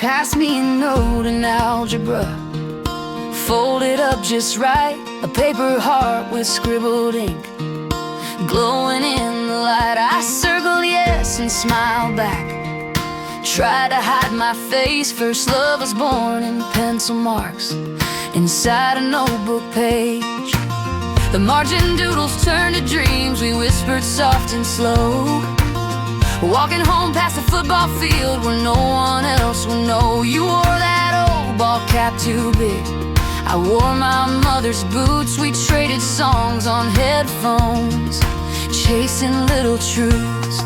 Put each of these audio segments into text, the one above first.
passed me a note in algebra, folded up just right, a paper heart with scribbled ink, glowing in the light. I circled yes and smiled back, tried to hide my face. First love was born in pencil marks inside a notebook page. The margin doodles turned to dreams we whispered soft and slow, walking home past the football field where no one else would know. You wore that old ball cap too big, I wore my mother's boots. We traded songs on headphones, chasing little truths.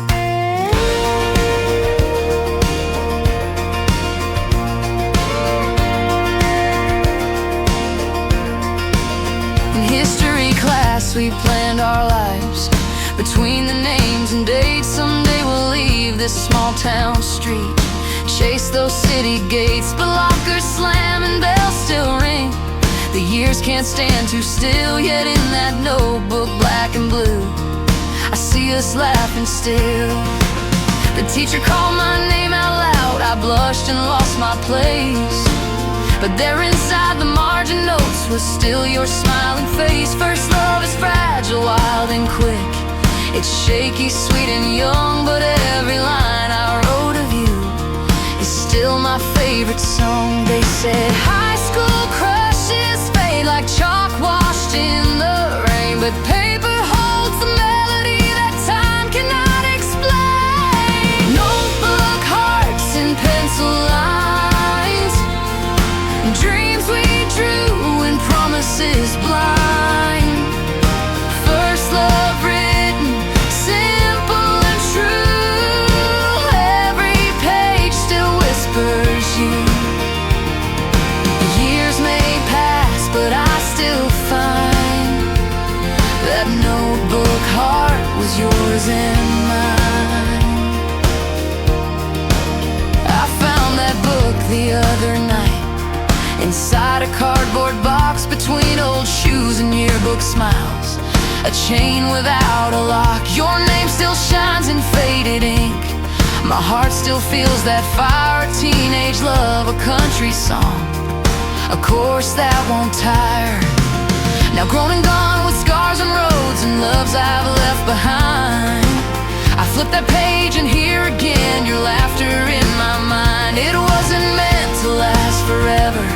In history class we planned our lives, between the names and dates. Someday we'll leave this small town street, chase those city gates, but lockers slam and bells still ring. The years can't stand too still, yet in that notebook, black and blue, I see us laughing still. The teacher called my name out loud, I blushed and lost my place, but there inside the margin notes was still your smiling face. First love is fragile, wild and quick, it's shaky, sweet and young, but every line I wrote of you is still my favorite song. They said high school crushes fade like chalk washed in the rain, but paper holds the melody that time cannot explain. Notebook hearts and pencil lines, dreams we drew and promises blind. First love written simple and true, every page still whispers you. Years may pass, but I still find that notebook heart was yours and mine. I found that book the other night, inside a cardboard box, between old shoes and yearbook smiles, a chain without a lock. Your name still shines in faded ink, my heart still feels that fire. A teenage love, a country song, a course that won't tire. Now grown and gone with scars and roads and loves I've left behind, I flip that page and hear again your laughter in my mind. It wasn't meant to last forever,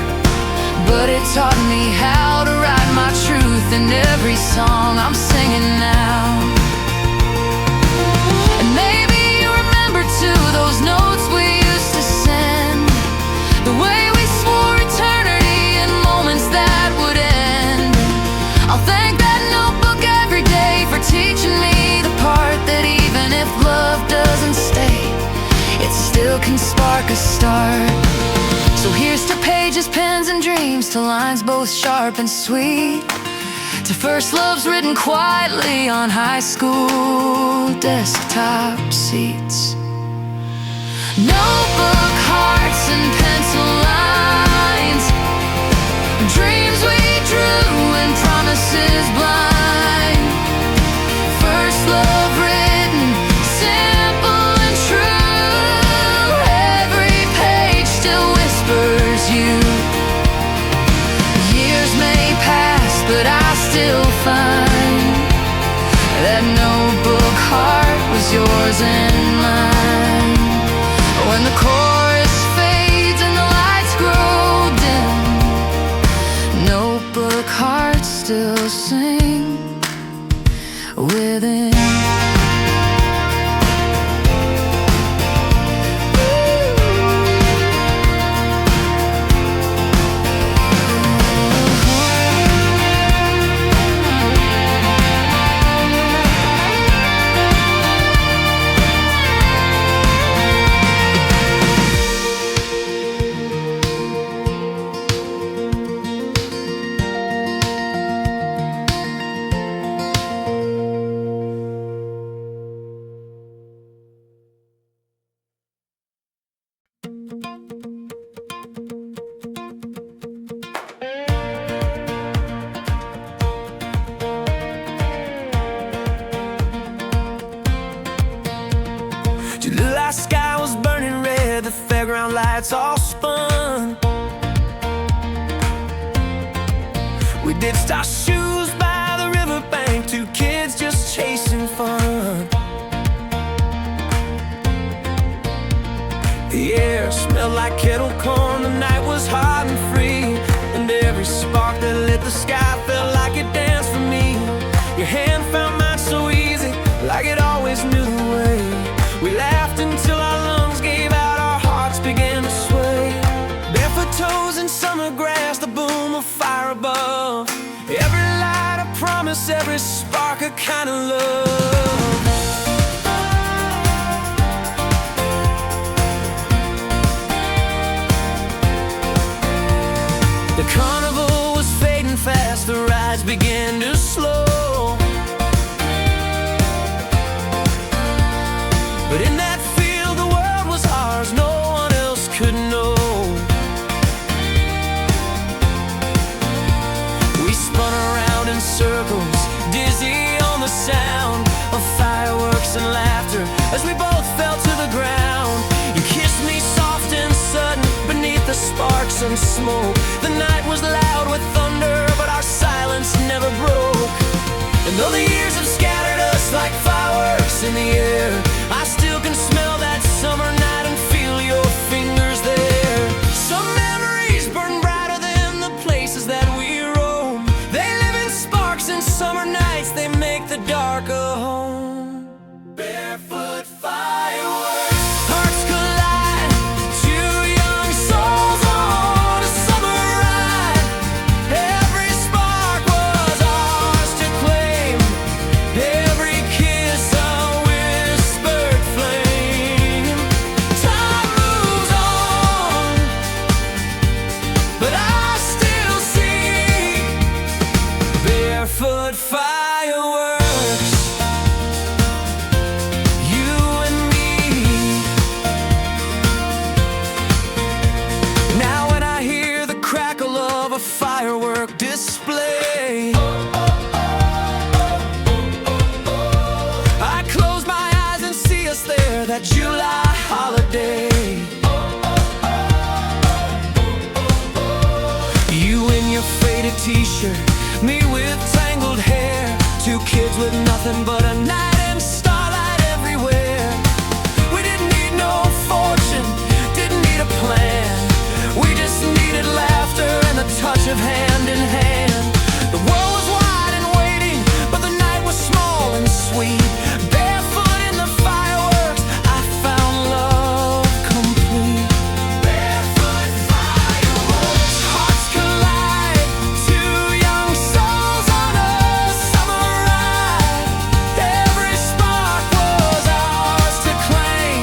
but it taught me how to write my truth in every song I'm singing now. And maybe you remember too those notes we used to send, the way we swore eternity in moments that would end. I'll thank that notebook every day for teaching me the part that even if love doesn't stay, it still can spark a start. So here's to pages, pens and dreams, to lines both sharp and sweet, to first loves written quietly on high school desktop seats. Notebook hearts and pencil lines, dreams we drew and promises blind. First love written simple and true, every page still whispers you. Years may pass, but I still find that notebook heart was yours and mine. When the chorus fades and the lights grow dim, notebook hearts still sing within. playground lights all spun. We ditched our shoes by the riverbank, two kids just chasing fun. The air smelled like kettle corn, the night was hot and free, and every spark that lit the sky felt like it danced for me. Your hand found mine so easy, like it always knew the way. We laughed until our lungs gave out, our hearts began to sway. Barefoot toes in summer grass, the boom of fire above. Every light a promise, every spark a kind of love. The carnival was fading fast, the rides began to slow. But in that field the world was ours, no one else could know. We spun around in circles, dizzy on the sound of fireworks and laughter, as we both fell to the ground. You kissed me soft and sudden beneath the sparks and smoke. The night was loud with thunder, but our silence never broke. And though the years have scattered us like fireworks in the air, I still can smell that summer night and feel your fingers there. Some memories burn brighter than the places that we roam. They live in sparks and summer nights, they make the dark a home. Barefoot fireworks, hearts collide, two young souls on a summer ride. Every spark was ours to claim, every kiss a whispered flame. Time moves on, but I still see barefoot fireworks, you and me. Now when I hear the crackle of a firework display, I close my eyes and see us there, that July holiday. You in your faded t-shirt, me with tangled hair, two kids with nothing but a night and starlight everywhere. We didn't need no fortune, didn't need a plan, we just needed laughter and the touch of hand in hand. The world was wide and waiting, but the night was small and sweet. Barefoot in the fireworks, I found love complete. Barefoot fireworks, hearts collide, two young souls on a summer ride. Every spark was ours to claim,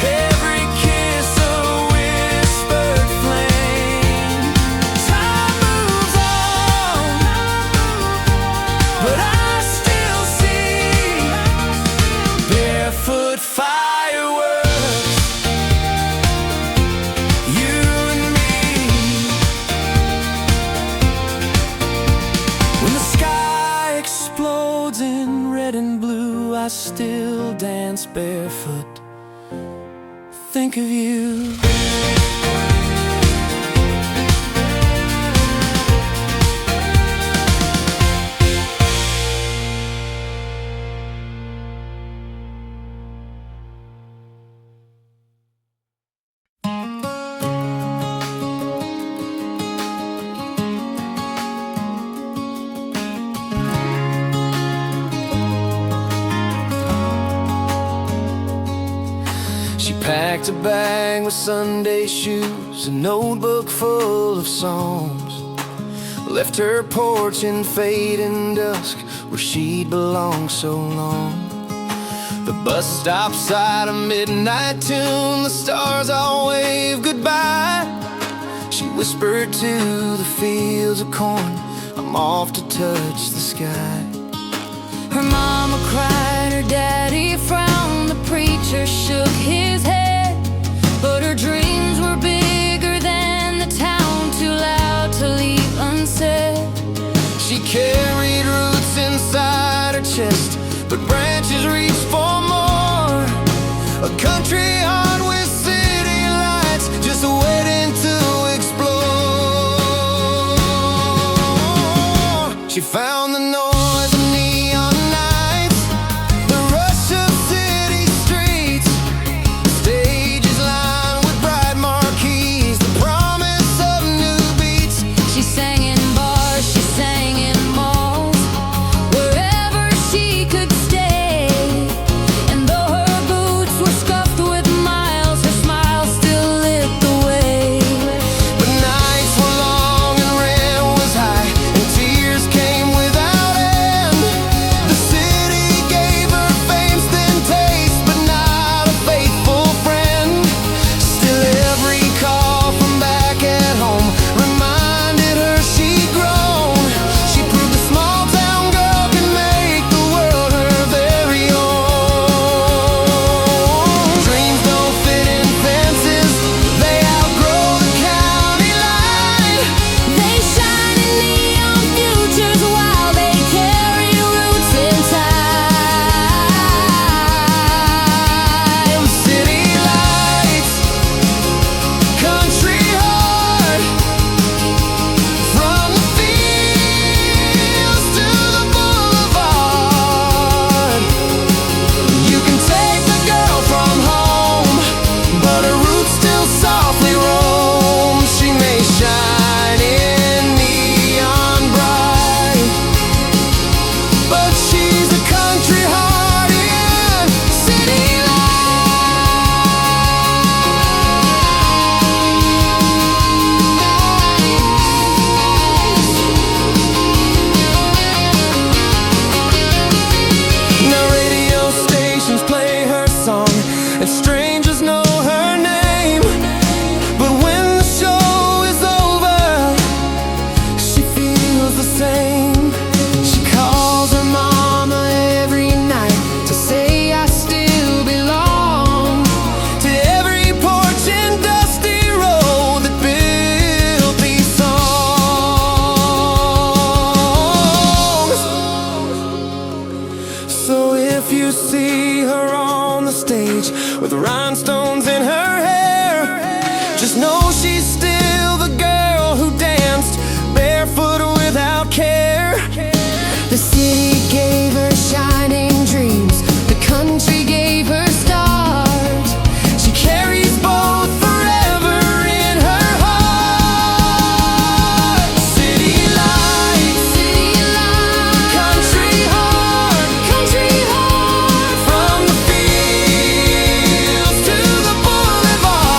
every kiss a whispered flame. Time moves on, but I still see barefoot fireworks, you and me. When the sky explodes in red and blue, I still dance barefoot, think of you. She packed a bag with Sunday shoes, a notebook full of songs, left her porch in fading dusk where she'd belonged so long. The bus stops at a midnight tune, the stars all wave goodbye. She whispered to the fields of corn, I'm off to touch the sky. Her mama cried, her daddy frowned, the preacher shook his head, but her dreams were bigger than the town, too loud to leave unsaid. She carried roots inside her chest, but branches reached for more. A country heart with city lights She found the noise of neon nights, the rush of city streets, stages lined with bright marquees, the promise of new beats. She sang in bars, she sang in malls, wherever she could stay. And though her boots were scuffed with miles, her smile still lit the way. But nights were long and rent was high, and tears came without end. The city gave her fame, thin taste, but not a faithful friend. Still every call from back at home reminded her she'd grown. She proved a small town girl can make the world her very own. Dreams don't fit in fences, they outgrow the county line. They shine in neon futures while they carry roots in time. City lights, country heart, from the fields to the boulevard. You can take the girl from home, but her roots still softly roam. She may shine in neon bright, but she's a country heart in city Now radio stations play her song, and strangers know her name. But when the show is over, she feels the same. She calls her mama every night to say I still belong to every porch and dusty road that built these songs. So if you see her on the stage with rhinestones in her hair, just know she's still the girl who danced barefoot without care. The city gave her shining dreams, the country gave her stars. She carries both forever in her heart. City lights, country heart, from the fields to the boulevard.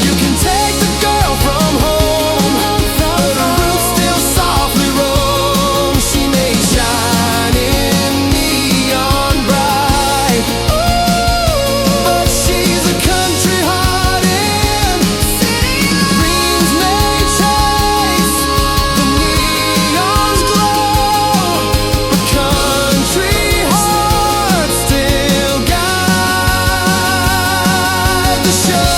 You can take the girl from home, but her roots still softly roam. She may shine in neon bright, but she's a country heart in city. Dreams may chase, the neon's glow, but country hearts still guide the show.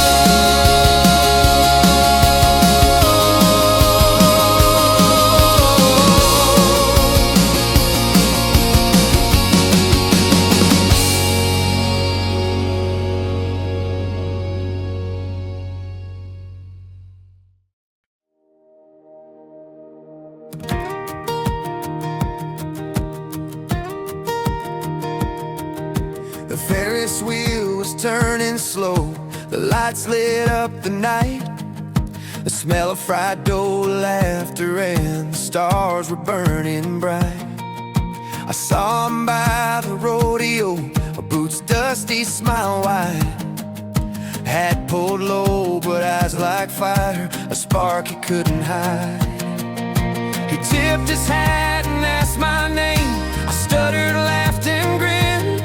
The Ferris wheel was turning slow, the lights lit up the night. The smell of fried dough, laughter, and the stars were burning bright. I saw him by the rodeo, a boots dusty, smile wide. Hat pulled low, but eyes like fire, a spark he couldn't hide. He tipped his hat and asked my name. I stuttered, laughed, and grinned.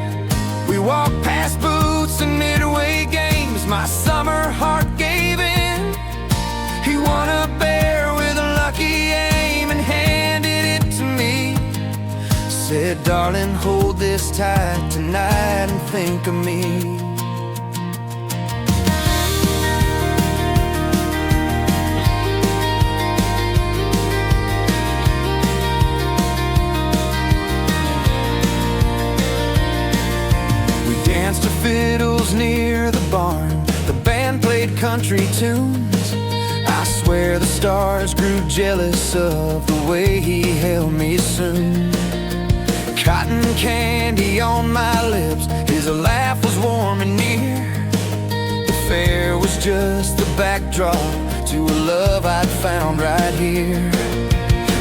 We walked past boots and midway games. My summer heart gave in. He won a bear with a lucky aim and handed it to me. Said, darling, hold this tight tonight and think of me. Danced to fiddles near the barn. The band played country tunes. I swear swear the stars grew jealous of the way he held me soon. Cotton candy on my lips, his laugh was warm and near. The fair was just the backdrop to a love I'd found right here.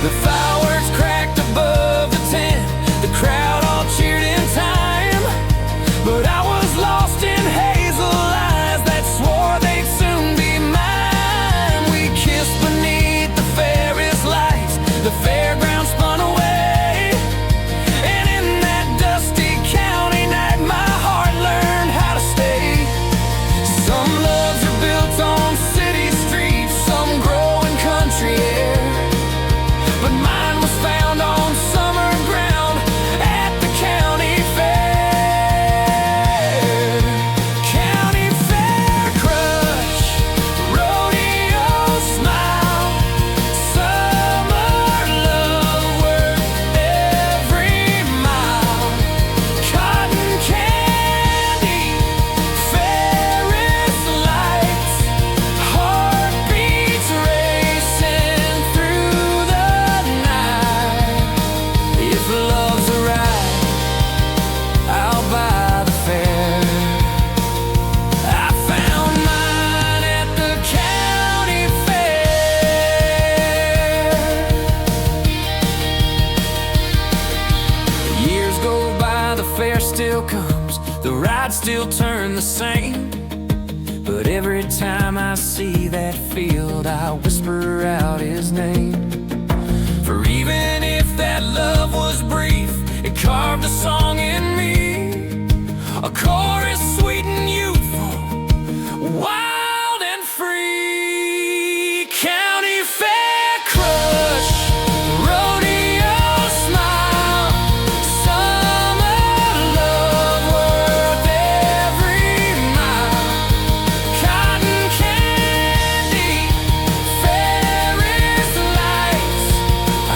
The fireworks cracked above the tent, the crowd all cheered in time, but I was lost in hazel eyes that swore they'd soon be mine. We kissed beneath the Ferris lights, the fairground spun away, and in that dusty county night my heart learned how to stay. Some loves are built on city streets, some grow in country air, but mine was found on summer ground at the county fair. County fair crush, rodeo smile, summer love worth every mile. Cotton candy, Ferris lights, heartbeats racing through the night. If love's a ride, I'll buy the fare. I found mine at the county fair. Years go by, the fair still comes, the rides still turn the same. But every time I see that field, I whisper out his name. For even if that love was brief, it carved a song in me, a chorus sweet and youthful, wild and free. County fair crush, rodeo smile, summer love worth every mile. Cotton candy, Ferris lights,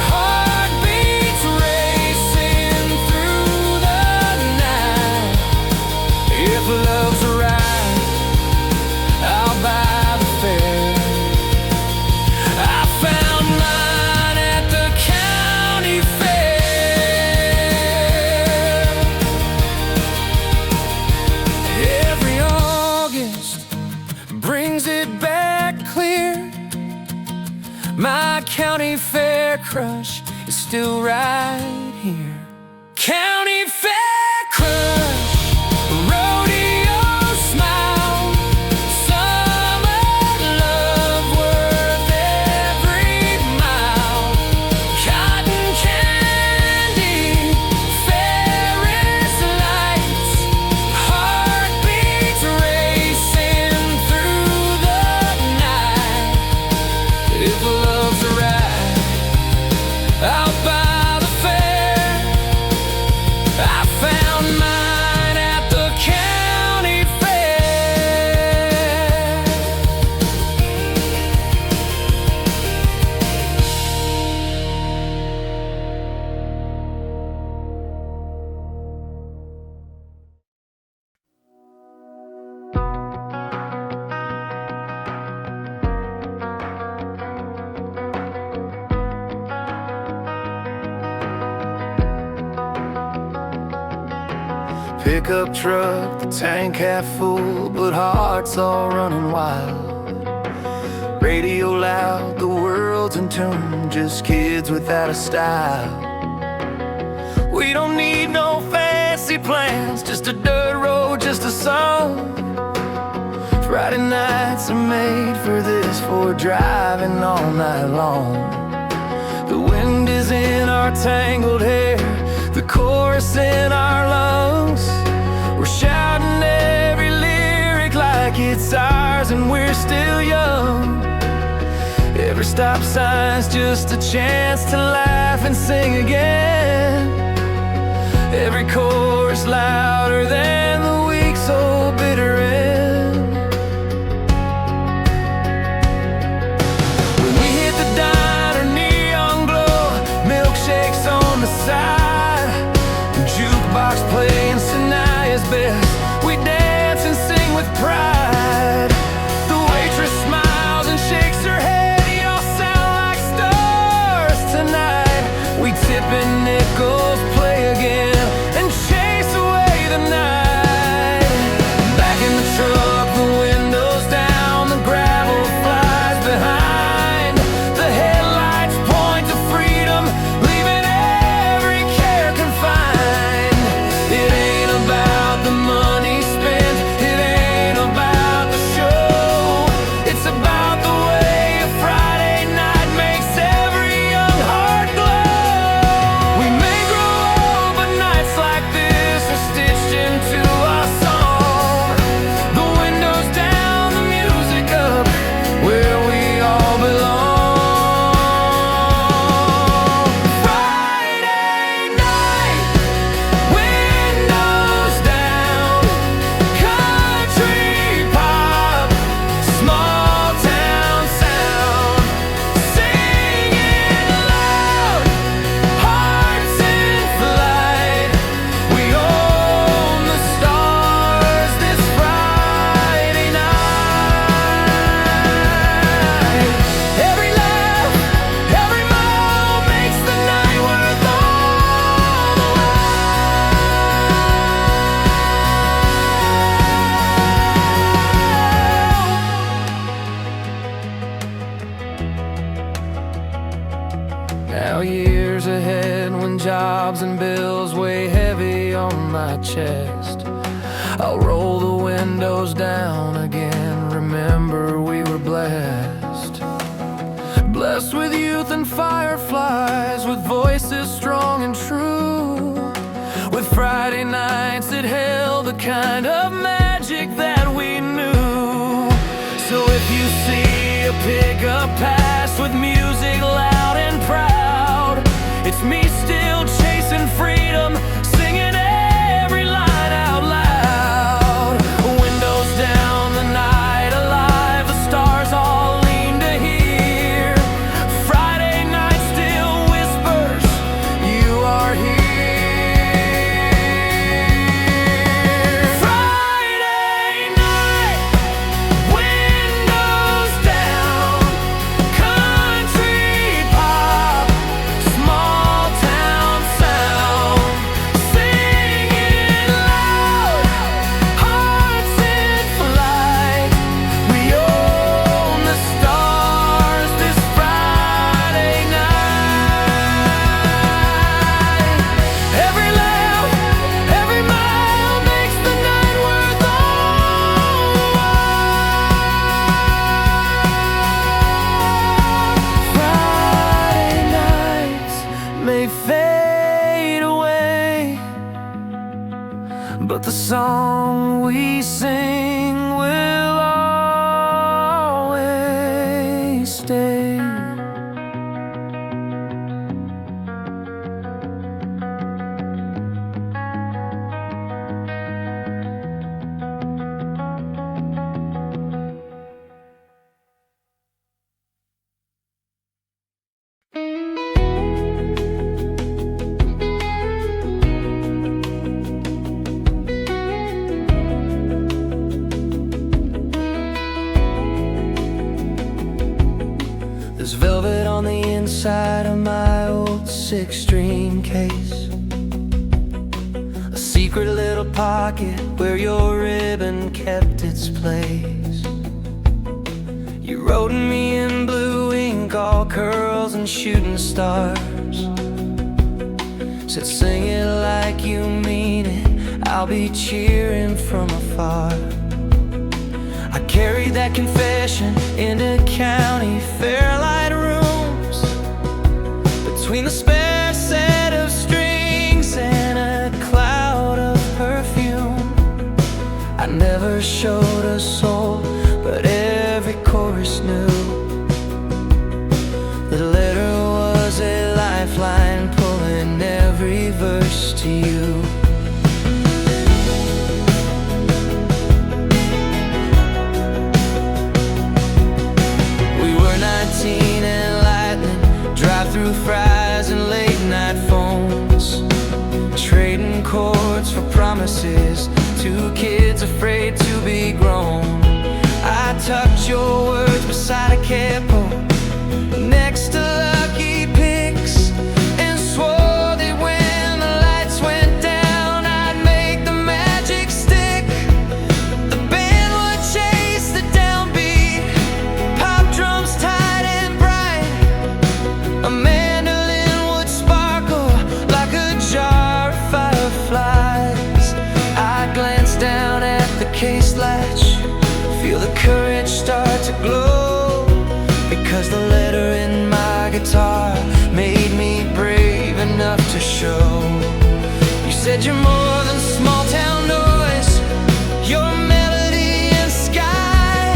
heartbeats racing through the night. If love's a ride, I'll buy the fare. I found mine at the county fair. Every August brings it back clear. My county fair crush is still right here. County fair crush, rodeo smile, summer love worth every mile. Cotton candy, Ferris lights, heartbeats racing through the night. If love's a ride, I'll buy the fare. I found mine at the county fair. Pickup truck, the tank half full, but hearts all running wild. Radio loud, the world's in tune, just kids without a style. We don't need no fancy plans, just a dirt road, just a song. Friday nights are made for this, for driving all night long. The wind is in our tangled hair, the chorus in our lungs. We're shouting every lyric like it's ours and we're still young. Every stop sign's just a chance to laugh and sing again. Every chorus louder than the week's old bitter end. When we hit the diner, neon glow, milkshakes on the side, jukebox playing Sanaya's best. We dance and sing with pride. The waitress smiles and shakes her head. years ahead when jobs and bills weigh heavy on my chest. I'll roll the windows down again, remember we were blessed. Blessed with youth and fireflies, with voices strong and true, with Friday nights that held the kind of magic that we knew. So if you see a pickup pass with music loud and proud, it's me still chasing freedom, singing every line out loud. Windows down, the night alive, the stars all lean to hear. Friday night still whispers, you are here. But the song we sing will always stay. There's velvet on the inside of my old 6-string case, a secret little pocket where your ribbon kept its place. You wrote me in blue ink, all curls and shooting stars. Said sing it like you mean it, I'll be cheering from afar. I carried that confession into county fairlight rooms, between the spare set of strings and a cloud of perfume. I never showed a soul, but every chorus knew the letter was a lifeline, pulling every verse to you. And lightning, drive-through fries and late-night phones, trading chords for promises, 2 kids afraid to be grown. I tucked your words beside a capo next to Lucky Picks, and swore that when the lights went down I'd make the magic stick. The band would chase the downbeat, pop drums tight and bright, a mandolin would sparkle like a jar of fireflies. I glanced down at the case latch, feel the courage start to glow, because the letter in my guitar made me brave enough to show. You said you're more than small town noise, you're a melody and sky.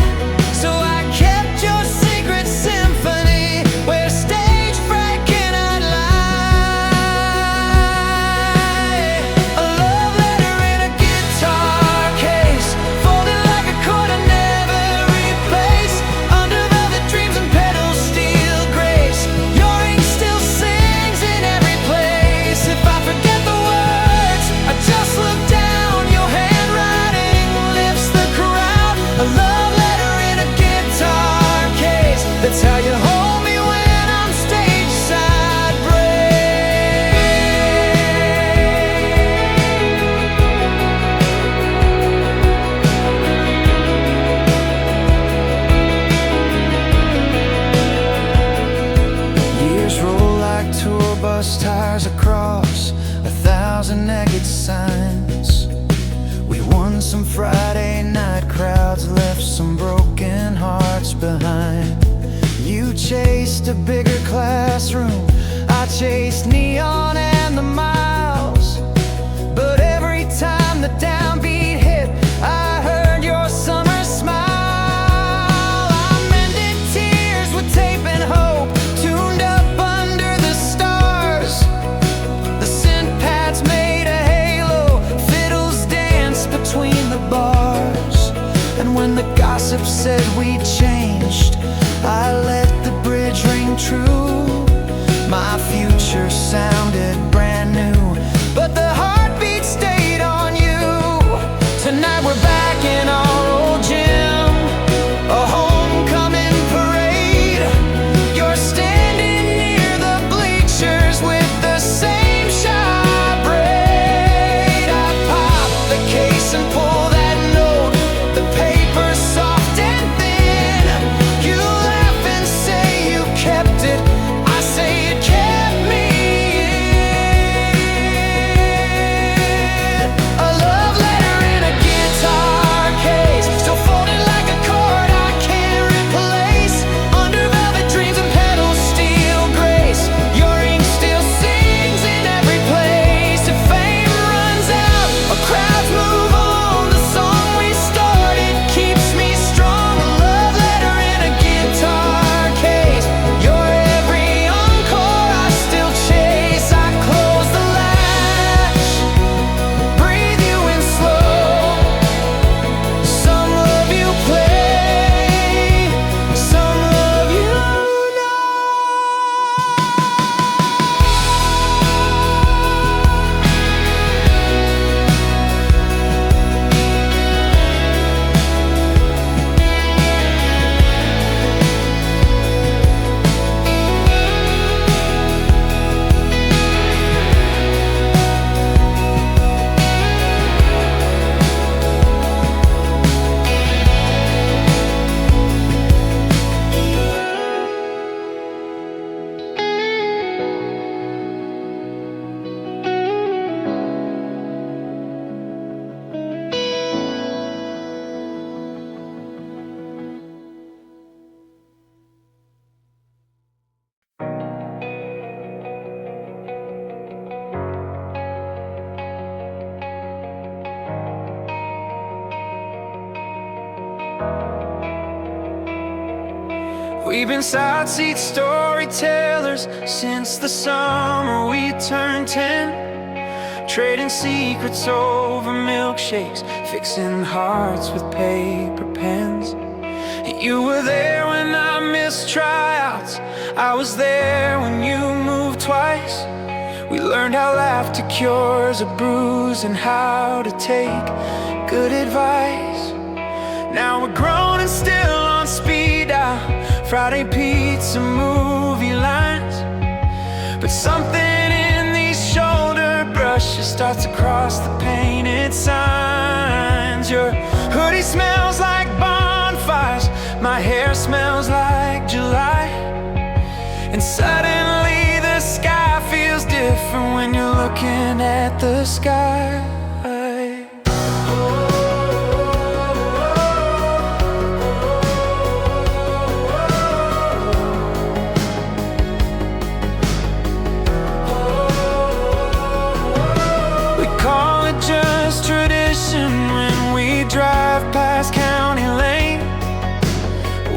So I kept your secret symphony where stage fright cannot lie. A love letter in a guitar case, folded like a chord I never replace, under velvet dreams and pedal steel grace. Your bus tires across 1,000 naked signs. We won some Friday night crowds, left some broken hearts behind. You chased a bigger classroom, I chased neon and the miles. But every time the downbeat hit, I heard your summer smile. I mended tears with tape and hope, tuned up under the stars. The synth pads made a halo, fiddles danced between the bars. And when the gossip said we'd changed, I let the bridge ring true. My future sounded brand new, but the heartbeat stayed on you. Tonight we're back in our old gym, a homecoming parade. You're standing near the bleachers with the same shy braid. I pop the case and pull that note, the paper's soft and thin. You laugh and say you kept it, I say it kept me in. A love letter in a guitar case, still folded like a chord I can't replace. Under velvet dreams and petals steel grace, your ink still sings in every place. If fame runs out or crowds move on, the song we started keeps me strong. A love letter in a guitar case, your every encore I still chase. I close the latch, breathe you in slow. Some love you play, some love you know. We've been side seat storytellers since the summer we turned 10, trading secrets over milkshakes, fixing hearts with paper pens. You were there when I missed tryouts, I was there when you moved twice. We learned how laughter cures a bruise and how to take good advice. Now we're grown and still on speed dial, Friday pizza movie lines. But something in these shoulder brushes starts to cross the painted signs. Your hoodie smells like bonfires, my hair smells like July. And suddenly the sky feels different when you're looking at the sky. When we drive past County Lane,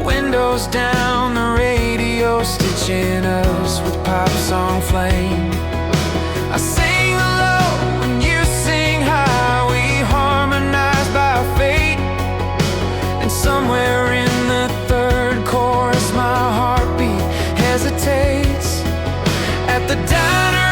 windows down, the radio stitching us with pop song flame. I sing low when you sing high, we harmonize by fate. And somewhere in the third chorus my heartbeat hesitates. At the diner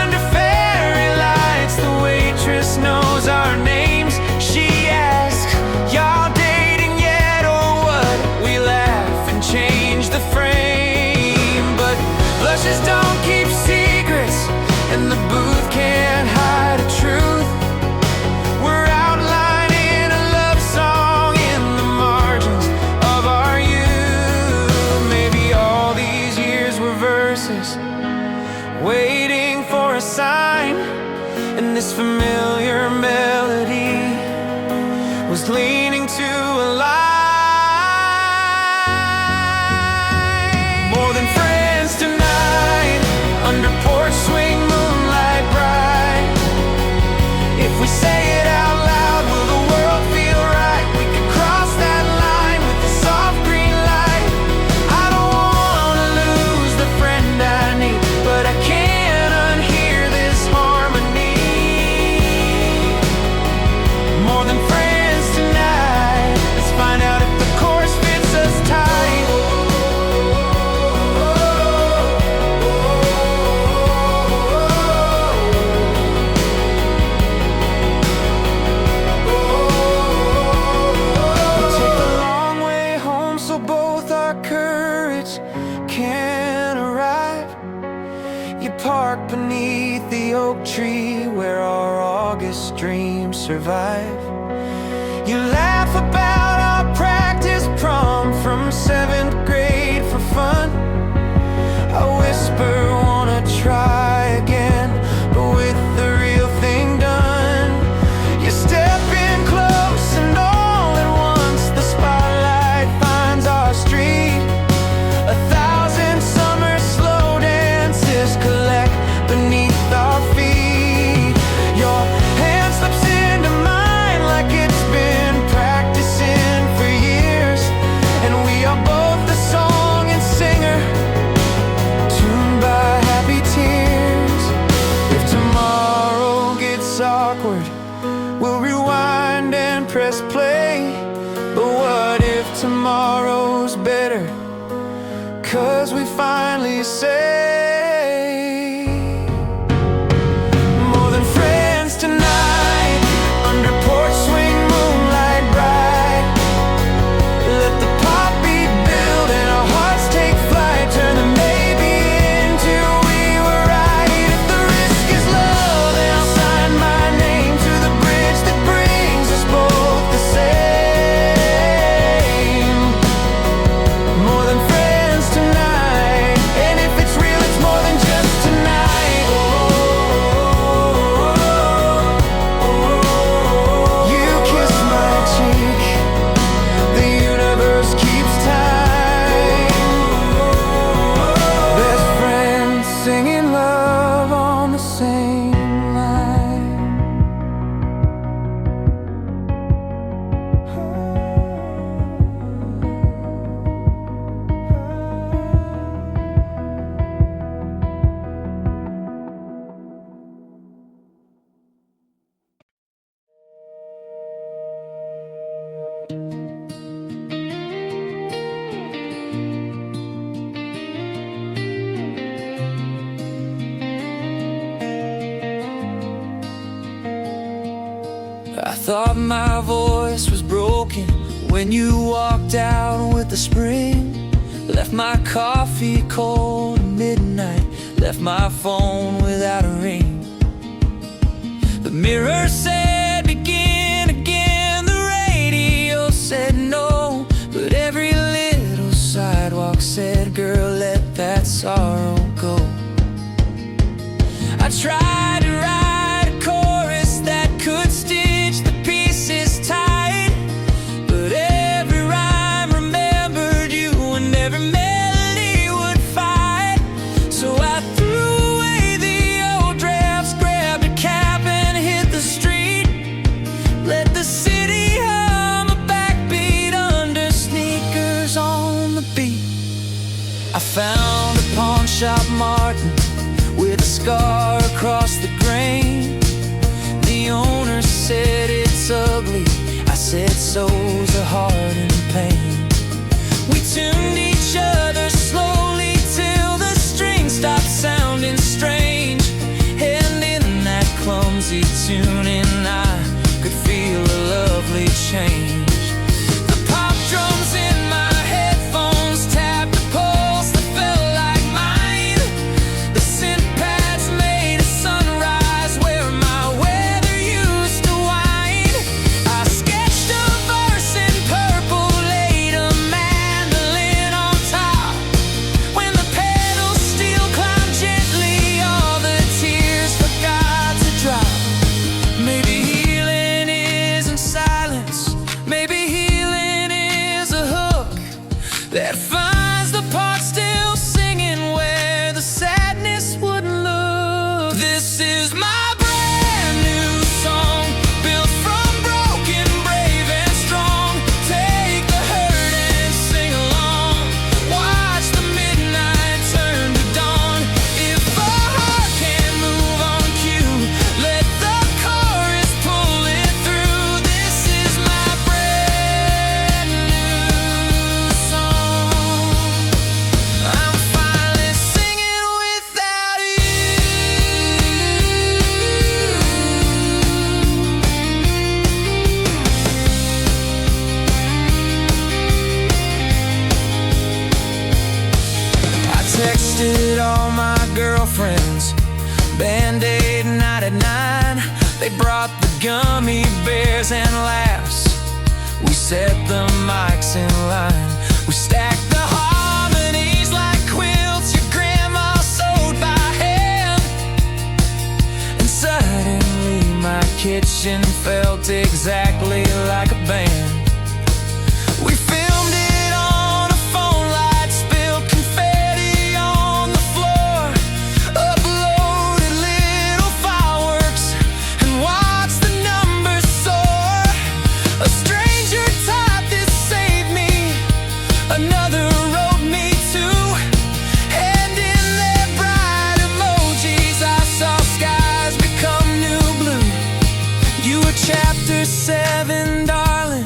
under fairy lights, the waitress knows our names. She asks, y'all dating yet or what? We laugh and change the frame. But blushes don't keep secrets, and the booth a sign, and this familiar melody was leaning to a line. More than friends tonight, under porch swing, moonlight bright. If we say it out loud, will the world feel right? We could cross that line with the soft green light. I don't wanna lose the friend I need, but I can't unhear this harmony. More than friends tonight, let's find out if the chorus fits us tight. We take the long way home so both our courage can arrive. You park beneath the oak tree where our August dreams survive. You laugh about our practice prom from 7th grade for fun. I whisper, wanna try again, but with the real thing done. You step in close and all at once the spotlight finds our street. 1,000 summer slow dances collect beneath our feet. Your hand slips into mine like it's been practicing for years, and we are both the song and singer, tuned by happy tears. If tomorrow gets awkward, we'll rewind and press play. But what if tomorrow's better? 'Cause we finally say more than friends tonight, under porch swing, moonlight bright. Let the pop beat build and our hearts take flight. Turn the maybe into we were right. If the risk is low, then I'll sign my name to the bridge that brings us both the same. More than friends tonight, and if it's real, it's more than just tonight. You kiss my cheek, the universe keeps time. Best friends singing love on the same line. I thought my voice was broken when you walked out with the spring. Left my coffee cold at midnight, left my phone without a ring. The mirror said begin again, the radio said no, but every little sidewalk said, girl, let that sorrow go. I tried to write a chorus that could stitch the pieces tight, but every rhyme remembered you and every melody would fight. So I threw away the old drafts, grabbed a cap and hit the street. Let the city hum a backbeat under sneakers on the beat. I found a pawn shop Martin with a scar across the grain. The owner said it's ugly, I said so's a heart in pain. We tuned each other slowly till the strings stopped sounding strange, and in that clumsy tuning I could feel a lovely change. The pop drums in my headphones tapped a pulse that felt like mine. The synth pads made a sunrise This is my brand new song, built from broken, brave and strong. Take the hurt and sing along. Watch the midnight turn to dawn. If a heart can't move on cue, let the chorus pull it through. This is my brand new song. I'm finally singing without you. I texted all my girlfriends, Band-Aid night at 9. They brought the gummy bears and laughs. We set the mics in line. We stacked the harmonies like quilts your grandma sewed by hand. And suddenly my kitchen felt exactly like a band. We filmed it on a phone light, spilled confetti on the floor, uploaded little fireworks, and watched the numbers soar. A stranger typed this saved me, another wrote me too, and in their bright emojis I saw skies become new blue. You were chapter 7, darling.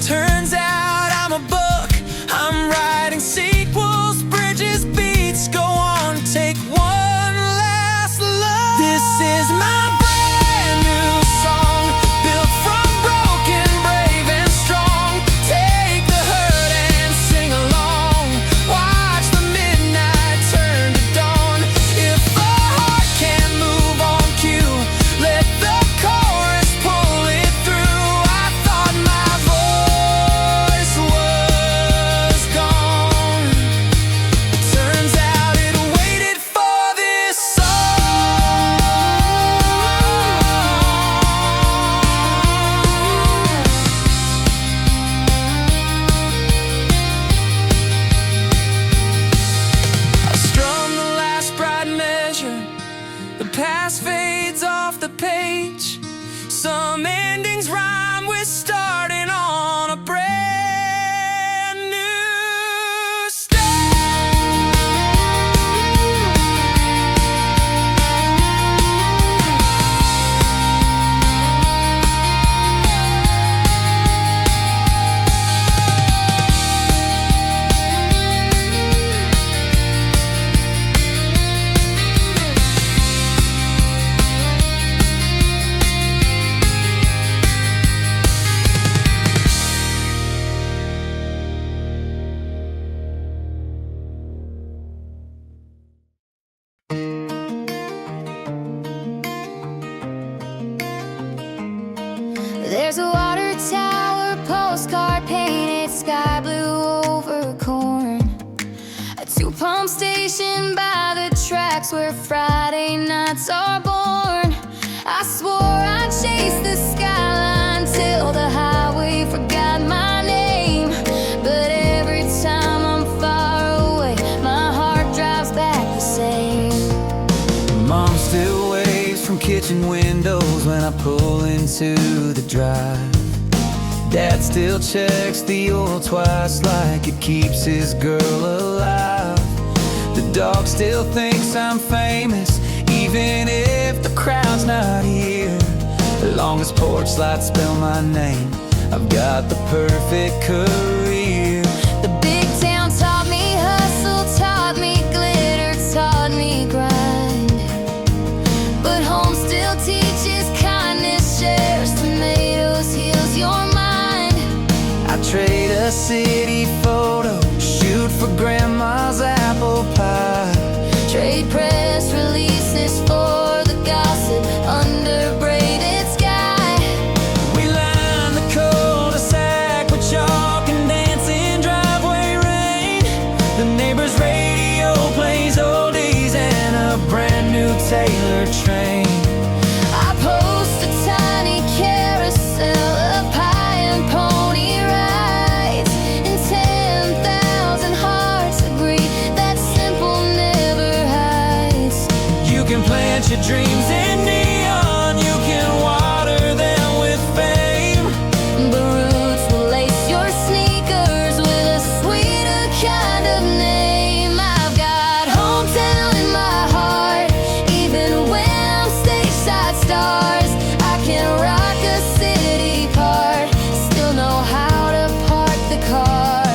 Turns out I'm a book. I'm writing sequels, bridges, beats. Go on, take one last look. This is my brand new song, built from broken, brave and strong. Take the hurt and sing along. Watch the midnight turn to dawn. If a heart can't move on cue, let the chorus pull it through. I thought my voice was gone. Turns out it waited for this song. I strum the last bright measure. The past fades off the page. Some endings rhyme with starting on a brand new stage. There's a water tower postcard painted sky blue over corn. A two-pump station by the tracks where Friday nights are born. I swore I'd chase the skyline till the highway forgot my name. But every time I'm far away, my heart drives back the same. Mom still waves from kitchen windows when I pull into the drive. Dad still checks the oil twice like it keeps his girl alive. The dog still thinks I'm famous, even if the crowd's not here. As long as Porch lights spell my name, I've got the perfect career. The big town taught me hustle, taught me glitter, taught me grind. But home still teaches kindness, shares tomatoes, heals your mind. I trade a city photo, shoot for grandma's apple pie. Trade press releases for the gossip under braided sky. We line the cul-de-sac with chalk and dancing driveway rain. The neighbor's radio plays oldies and a brand new Taylor train. I post a tiny carousel of pie and pony rides, and 10,000 hearts agree that simple never hides. You can plant your your dreams in neon. You can water them with fame. Baroots will lace your sneakers with a sweeter kind of name. I've got hometown in my heart, even when I'm stateside stars. I can rock a city part, still know how to park the car.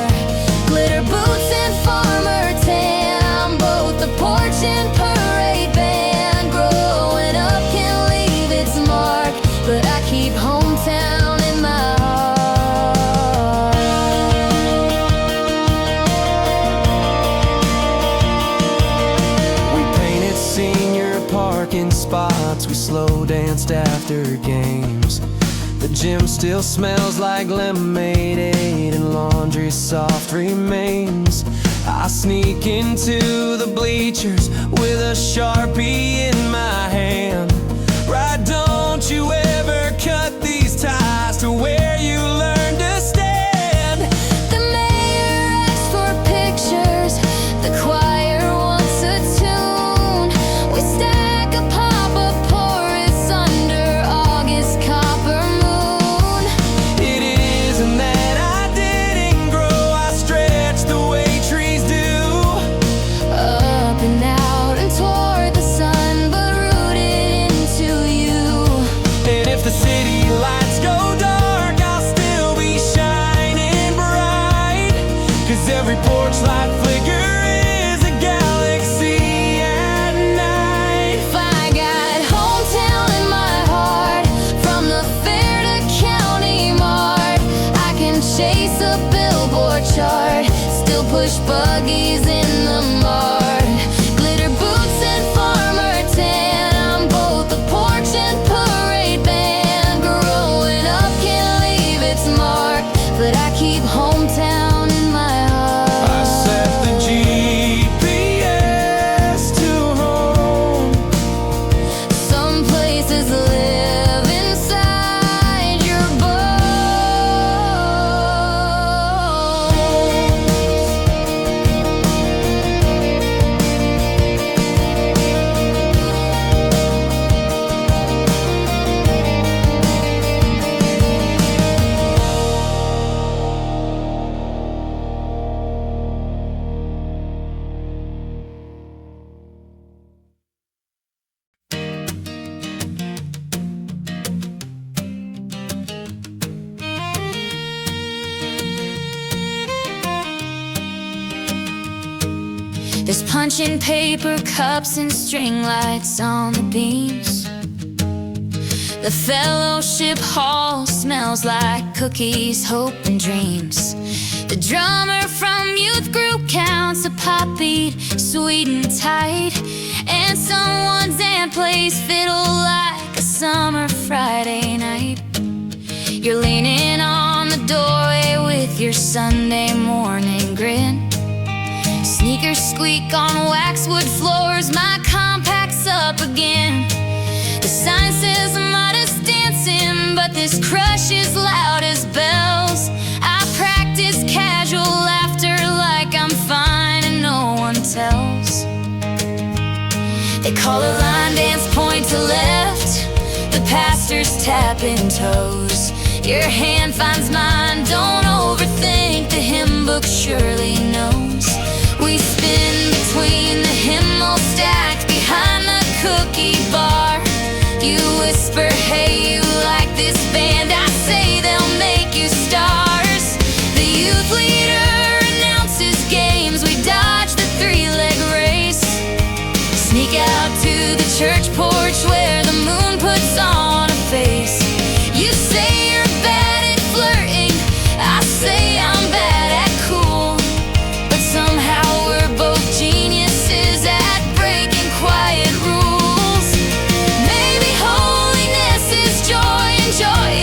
Glitter boots and farmer tan, both the porch and parade band. Growing up can leave its mark, but I keep hometown in my heart. We painted senior parking spots, we slow danced after games. The gym still smells like lemonade and laundry soft remains. I sneak into the bleachers with a Sharpie in my hand. Right, don't you ever cut these ties to where you learn to stand. The mayor asks for pictures, the choir wants a tune. We stack a pop of porous under August copper moon. It isn't that I didn't grow, I stretch the way trees do. Up and out and toward the sun, but rooted into you. And if the city lights go dark, I'll still be shining bright. 'Cause every porch light flicker is a galaxy at night. If I got hometown in my heart, from the fair to county mart, I can chase a billboard chart, still push buggies in the mart. Glitter boots and farmer tan, I'm both the porch and parade band. Growing up can leave its mark, but I keep hometown in my heart. I set the GPS to home. Some places live inside your bones. There's punching paper cups and string lights on the beams. The fellowship hall smells like cookies, hope, and dreams. The drummer from youth group counts a pop beat, sweet and tight. And someone's aunt plays fiddle like a summer Friday night. You're leaning on the doorway with your Sunday morning grin. Sneakers squeak on waxwood floors, my compact's up again. The sign says modest dancing, but this crush is loud as bells. I practice casual laughter like I'm fine and no one tells. They call a line dance point to left, the pastor's tapping toes. Your hand finds mine, don't overthink, the hymn book surely knows. We spin between the hymnal stacked behind the cookie bar. You whisper, hey, you like this band? I say they'll make you stars. The youth leader announces games, we dodge the three-leg race. Sneak out to the church porch where the moon puts on a face. You say you're bad at flirting, I say I'm bad at cool. But somehow we're both geniuses at breaking quiet rules. Maybe holiness is joy and joy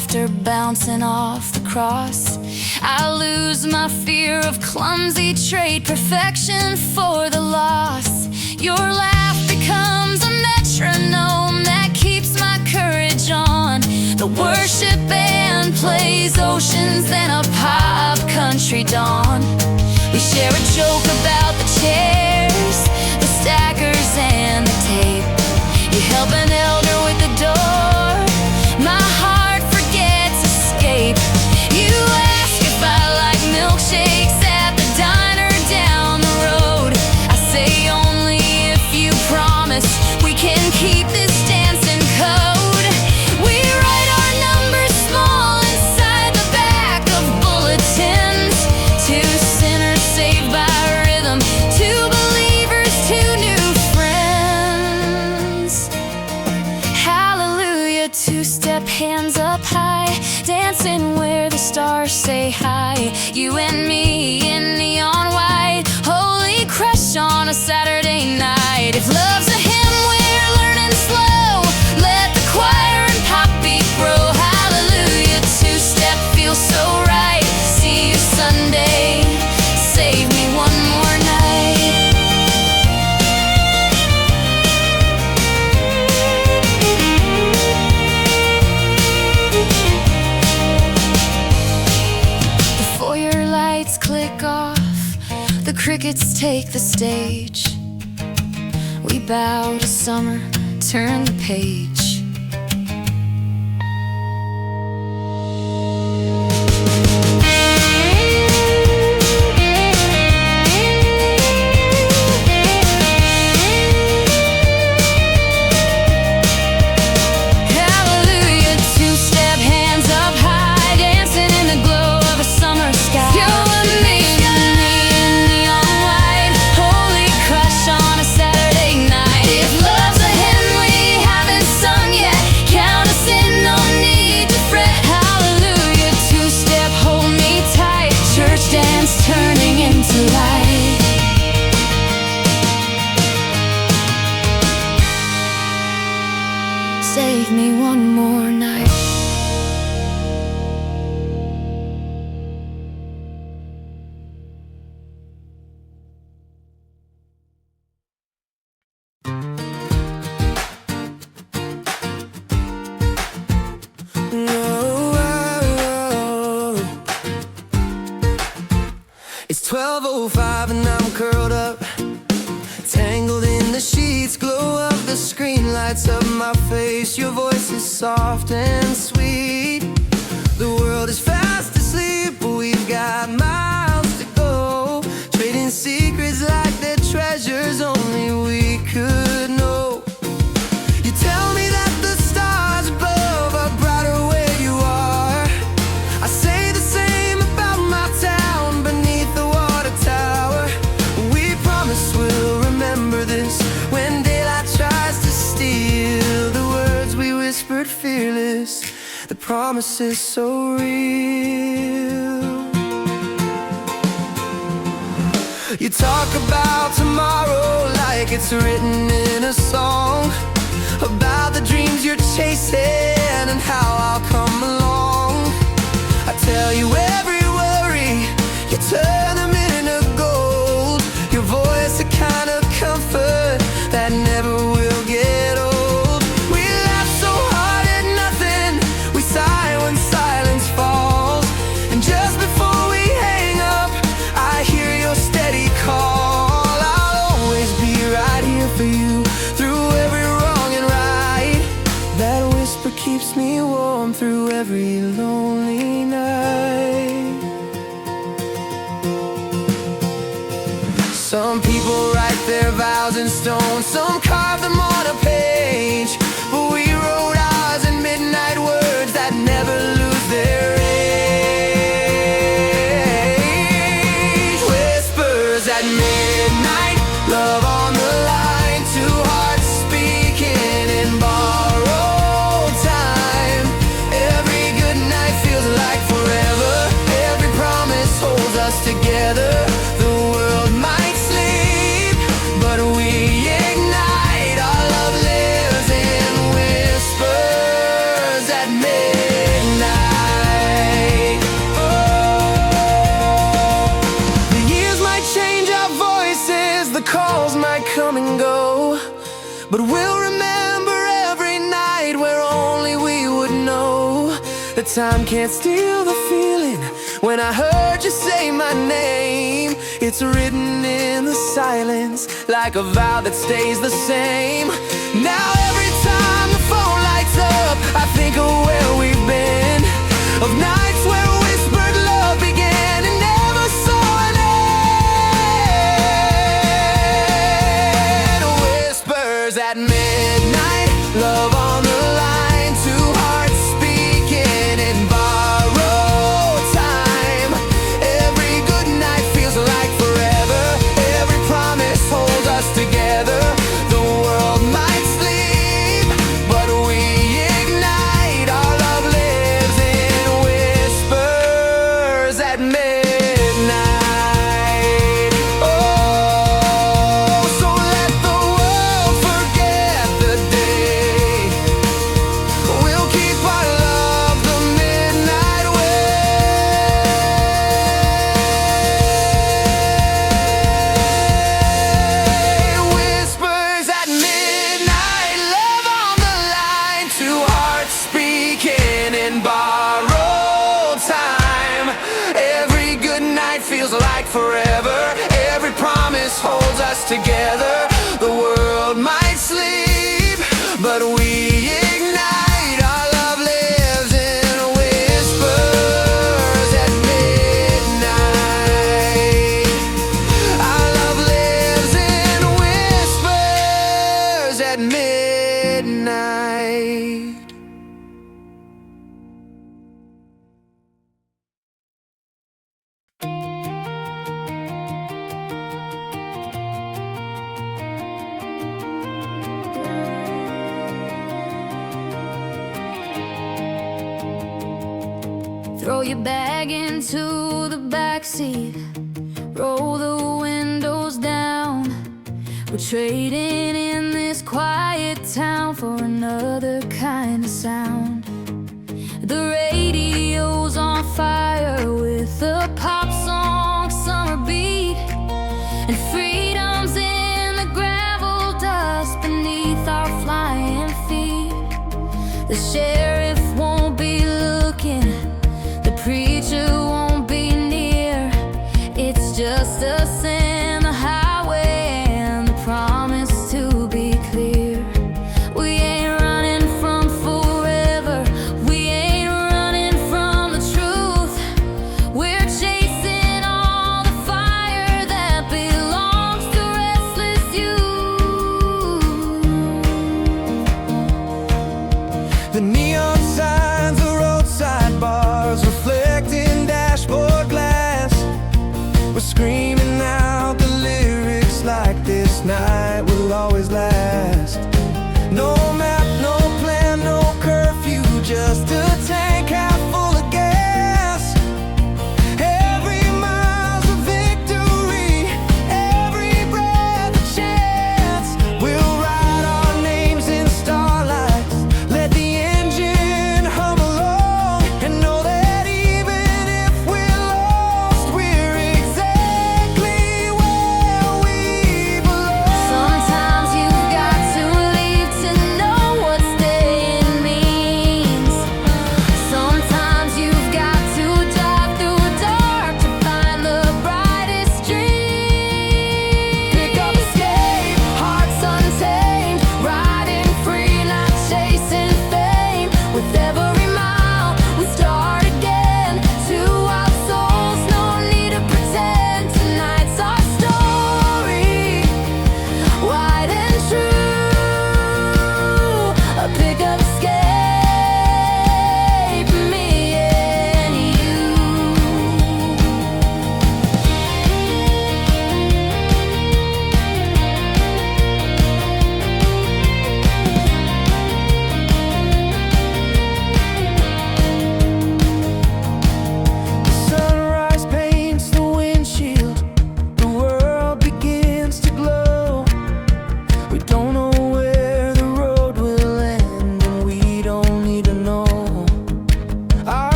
laughter bouncing off the cross. I lose my fear of clumsy trade, perfection for the loss. Your laugh becomes a metronome that keeps my courage on. The worship band plays oceans, then a pop country dawn. We share a joke about the chairs, the stackers and the tape. You help an elder with the door, my heart forgets escape. You ask if I like milkshakes at the diner down the road. I say only if you promise we can keep this dancing code. We write our numbers small inside the back of bulletins. Two sinners saved by rhythm, two believers, two new friends. Hallelujah, two-step hands up high, dancing where the stars say hi. You and me in neon white, holy crush on a Saturday night. If love's a hymn, we're learning slow. Let the choir and pop beat grow. Hallelujah, two-step feels so right. See you Sunday, save me one more night. The foyer lights click off, the crickets take the stage. We bow to summer, turn the page. Hallelujah, two-step hands up high, dancing in the glow of a summer sky. You and me in neon white, holy crush on a Saturday night. If love's a hymn we haven't sung yet, count us in, no need to fret. Hallelujah, two-step, hold me tight. Church dance turning into light. Save me one more night. It's 12:05 and I'm curled up, tangled in the sheets. Glow of the screen lights up my face. Your voice is soft and sweet. The world is fast asleep, but we've got miles to go, trading secrets like they're treasures only we could know. You tell me that the stars above are brighter where you are. I say the same about my town beneath the water tower. We promise we'll remember this when daylight tries to steal the words we whispered fearless. The promise is so real. You talk about tomorrow like it's written in a song, about the dreams you're chasing and how I'll come along. I tell you every worry, you turn them into gold. Your voice a kind of comfort that never will get old. We laugh so hard at nothing, we sigh when silence falls. And just before we hang up, I hear your steady call. I'll always be right here for you through every wrong and right. That whisper keeps me warm through every lonely night. Some people write their vows in stone, some carve them on a page, but we wrote ours in midnight words that never lose their age. Whispers at midnight, love on the line, two hearts speaking in borrowed time. Every good night feels like The time can't steal the feeling when I heard you say my name. It's written in the silence like a vow that stays the same. Now every time the phone lights up, I think of where we've been, of nights where whispered love began and never saw an end. Whispers at midnight, love on the line, two hearts speaking in borrowed time. Every good night feels like forever, every promise holds us together. The world might sleep, but we ignite. Our love lives in whispers at midnight. Oh, so let the world forget the day. We'll keep our love the midnight way. Whispers at midnight, love on the line, two hearts speaking in borrowed time. Every good night feels like forever, every promise holds us together. The world might sleep, but we ignite. Our love lives in whispers at midnight. Our love lives in whispers at midnight. Throw your bag into the backseat, roll the windows down. We're trading in this quiet town for another kind of sound. The radio's on fire with a pop song summer beat, and freedom's in the gravel dust beneath our flying feet. The sheriff won't be looking, the preacher won't be near. It's just us and the highway and the promise to be clear. We ain't running from forever, we ain't running from the truth. We're chasing all the fire that belongs to restless youth. The neon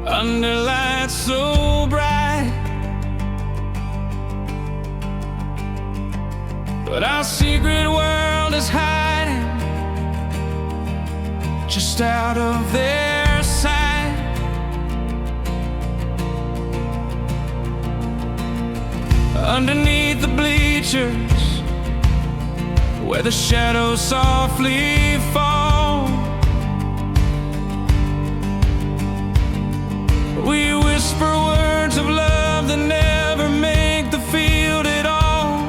under lights so bright. But our secret world is hiding just out of their sight. Underneath the bleachers, where the shadows softly fall, we whisper words of love that never make the field at all.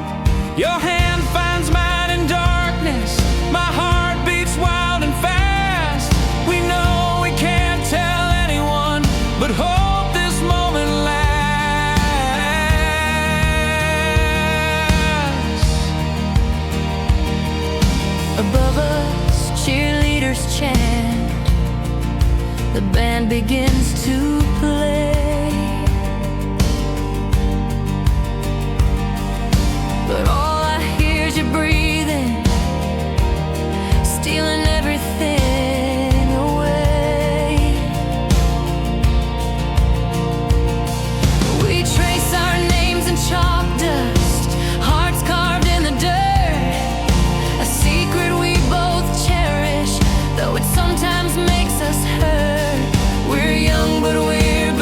Your hand finds mine in darkness, my heart beats wild and fast. We know we can't tell anyone, but hope this moment lasts. Above us, cheerleaders chant. The band begins to play, but all I hear is you breathing, stealing everything away. We trace our names in chalk dust, hearts carved in the dirt, a secret we both cherish, though it sometimes makes us hurt. We're young, but we're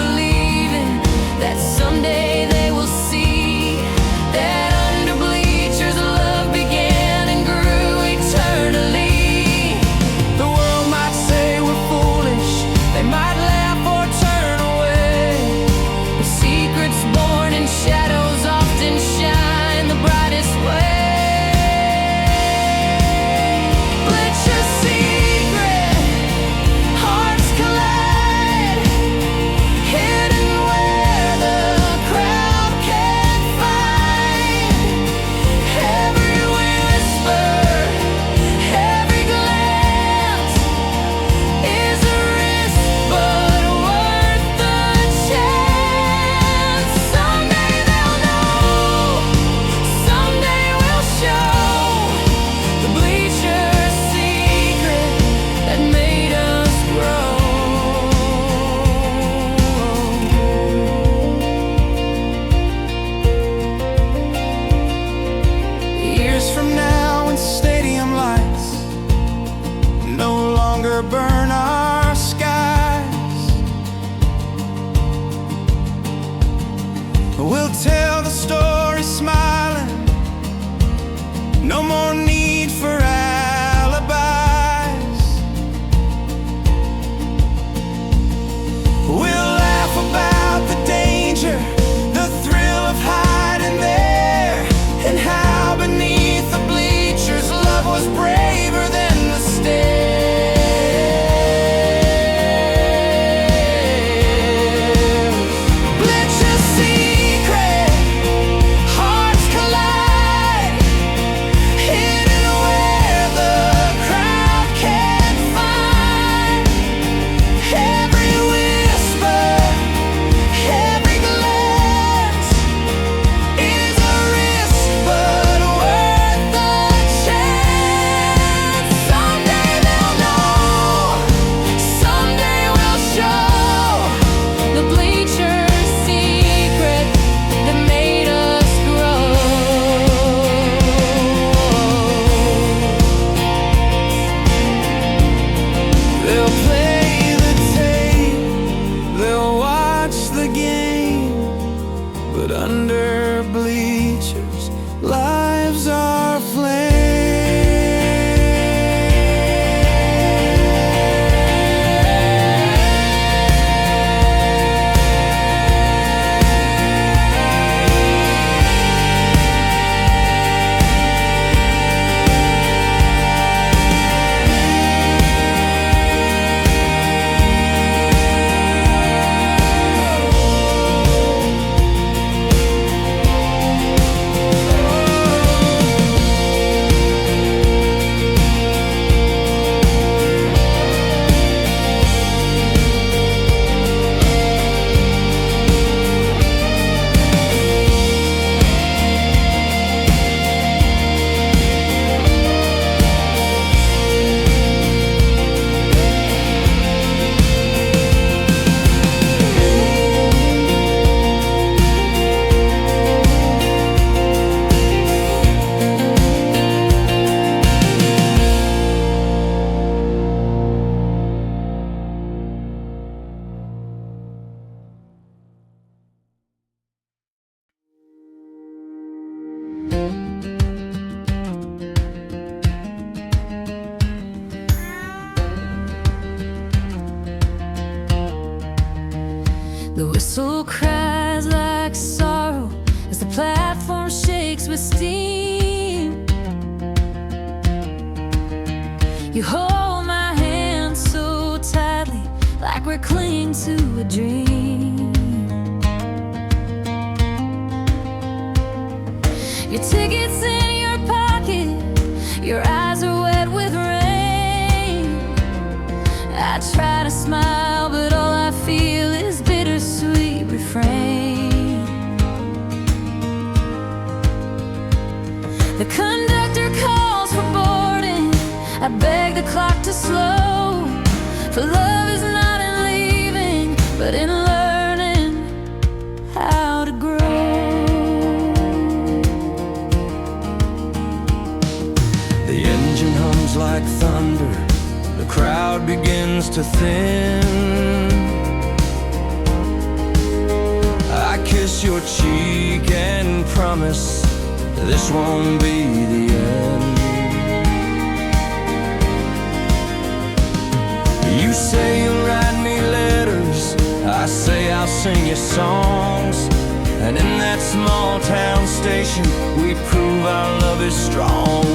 The whistle cries like sorrow as the platform shakes with steam. You hold my hand so tightly, like we're clinging to a dream. Your ticket's in your pocket, your eyes are wet with rain. I try to smile, but all I feel is bittersweet refrain. The conductor calls for boarding. I beg the clock to slow, for love is not in leaving, but in learning how to grow. The engine hums like thunder, the crowd begins to thin. I kiss your cheek and promise this won't be the end. You say you'll write me letters, I say I'll sing you songs. And in that small town station, we prove our love is strong.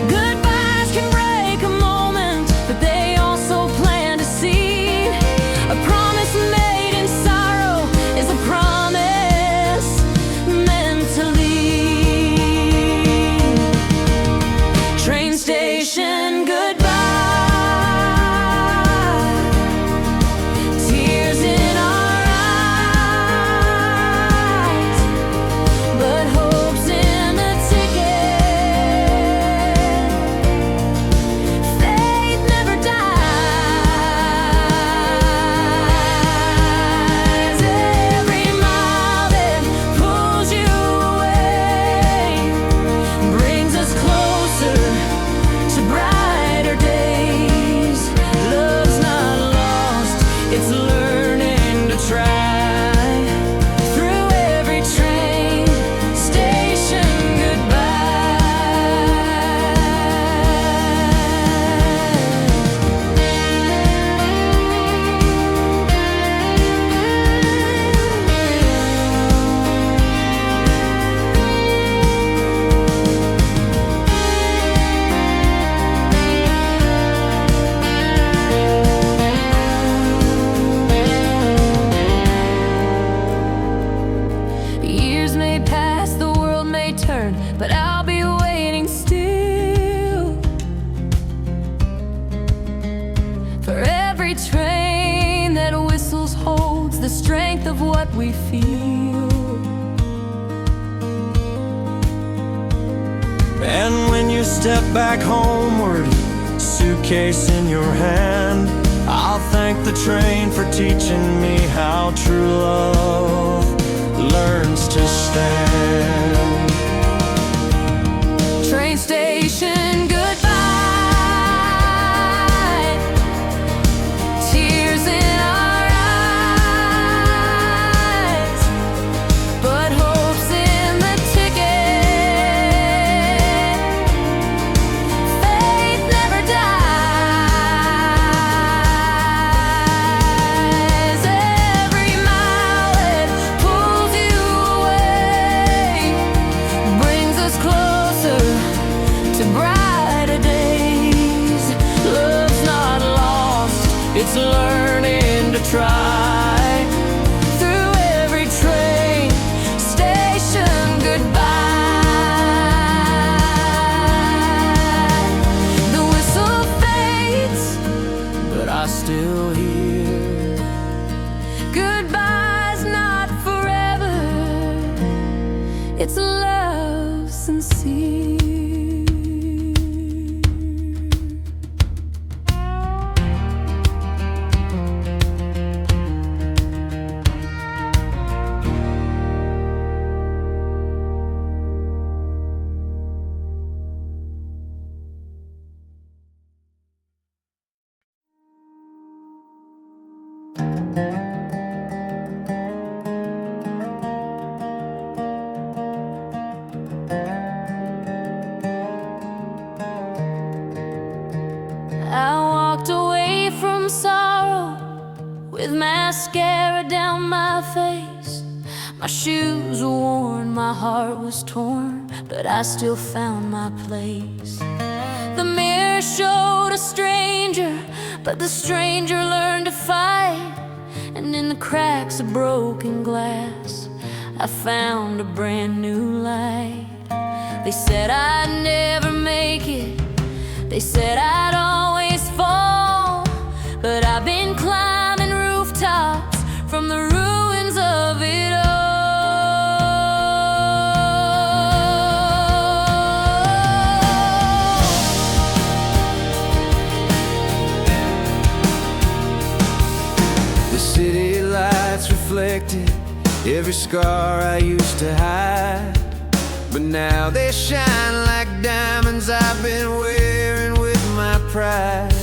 Goodbyes can break a moment, but they also plant a seed. A promise made in sorrow is a promise meant to lead. Train station, goodbye. Tears in our eyes, but hope's in the ticket. Faith never dies. Every mile that pulls you away brings us closer to brighter days. Love's not lost, it's learning to try. Through every train station, years may pass, the world may turn, but I'll be waiting still. For every train that whistles holds the strength of what we feel. And when you step back homeward, suitcase in your hand, I'll thank the train for teaching me how true love learns to stand. Train station, goodbye. Tears in our eyes, but hope's in the ticket. Faith never dies. Every mile that pulls you away brings us closer to brighter days. Love's not lost, it's learning to try. Through every train station, goodbye. The whistle fades, but I still hear goodbye's not forever, it's love sincere. with mascara down my face. My shoes were worn, my heart was torn, but I still found my place. The mirror showed a stranger, but the stranger learned to fight. And in the cracks of broken glass, I found a brand new light. They said I'd never make it, they said I'd always fall, but I've been climbing rooftops from the ruins of it all. The city lights reflected every scar I used to hide, but now they shine like diamonds I've been wearing with my pride.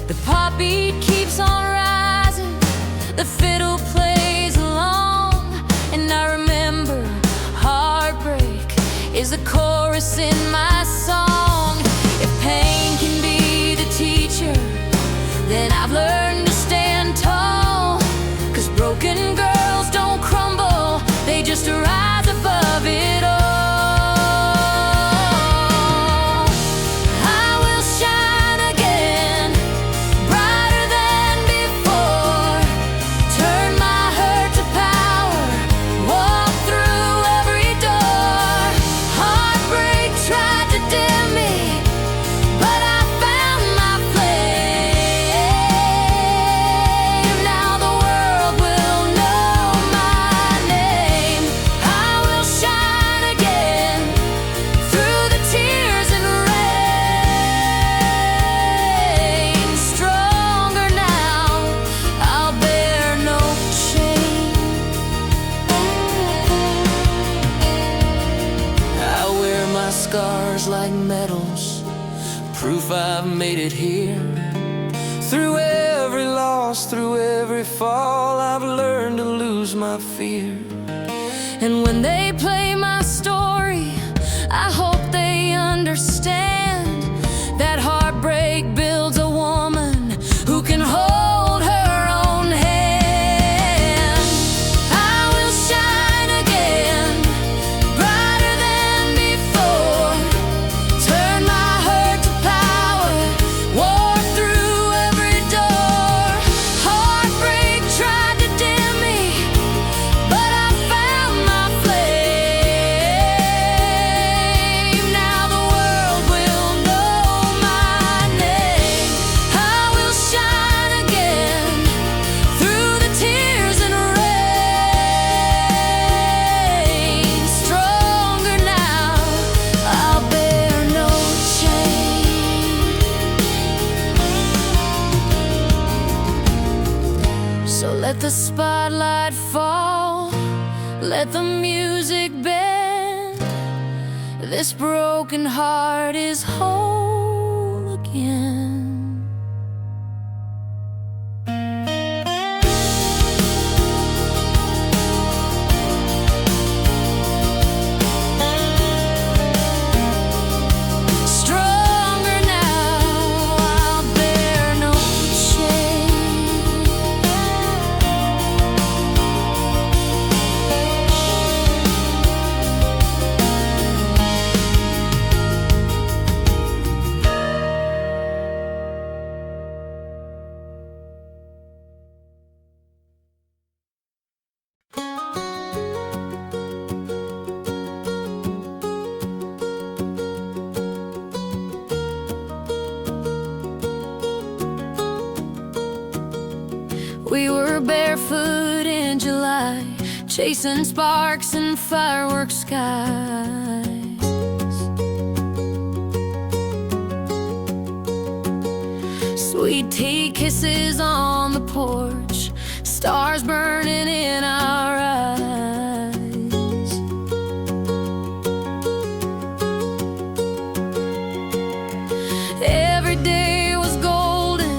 The pop beat keeps on rising, the fiddle plays along, and I remember heartbreak is the chorus in my song. If pain can be the teacher, then I've learned to stand tall, 'cause broken girls don't crumble, they just rise above it all. Scars like medals, proof I've made it here. Through every loss, through every fall, I've learned to lose my fear. And when they play my story, I hope they understand that heartbreak builds a woman who can hold her own hand. I will shine again, brighter than before, turn my hurt to power, walk through every door. Heartbreak tried to dim me, but I found my flame. Now the world will know my name. I will shine again through the tears and rain. Stronger now, I'll bear no shame. So let the spotlight fall, let the music bend. This broken heart is whole again. Stronger now, I'll bear no shame. We were barefoot in July, chasing sparks and fireworks skies. Sweet tea kisses on the porch, stars burning in our eyes. Every day was golden,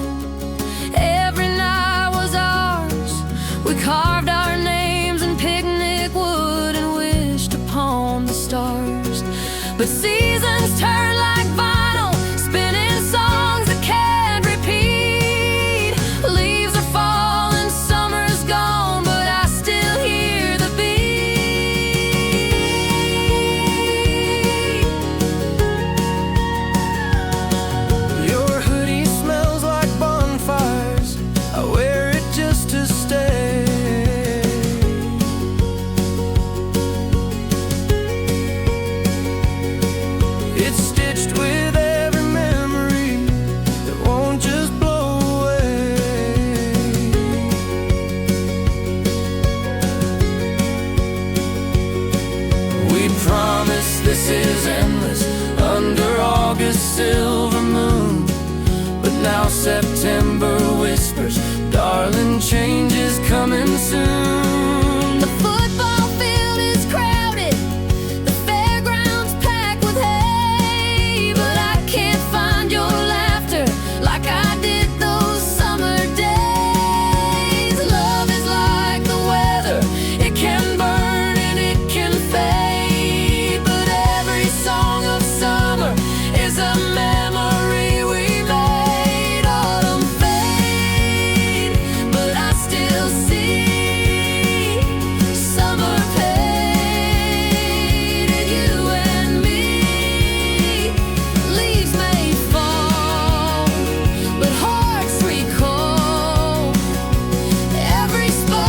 every night was ours. We carved our names in picnic wood and wished upon the stars. But seasons turn like vinyl, spinning songs that can't repeat. Leaves are falling silver moon. But now September whispers, darling, change is coming soon. The football field is crowded, the fairgrounds packed with hay, but I can't find your laughter like I did those summer days. Love is like the weather, it can burn and it can fade, but every song of summer is a memory we made. Autumn fade, but I still see summer painted you and me. Leaves may fall, but hearts recall every spark.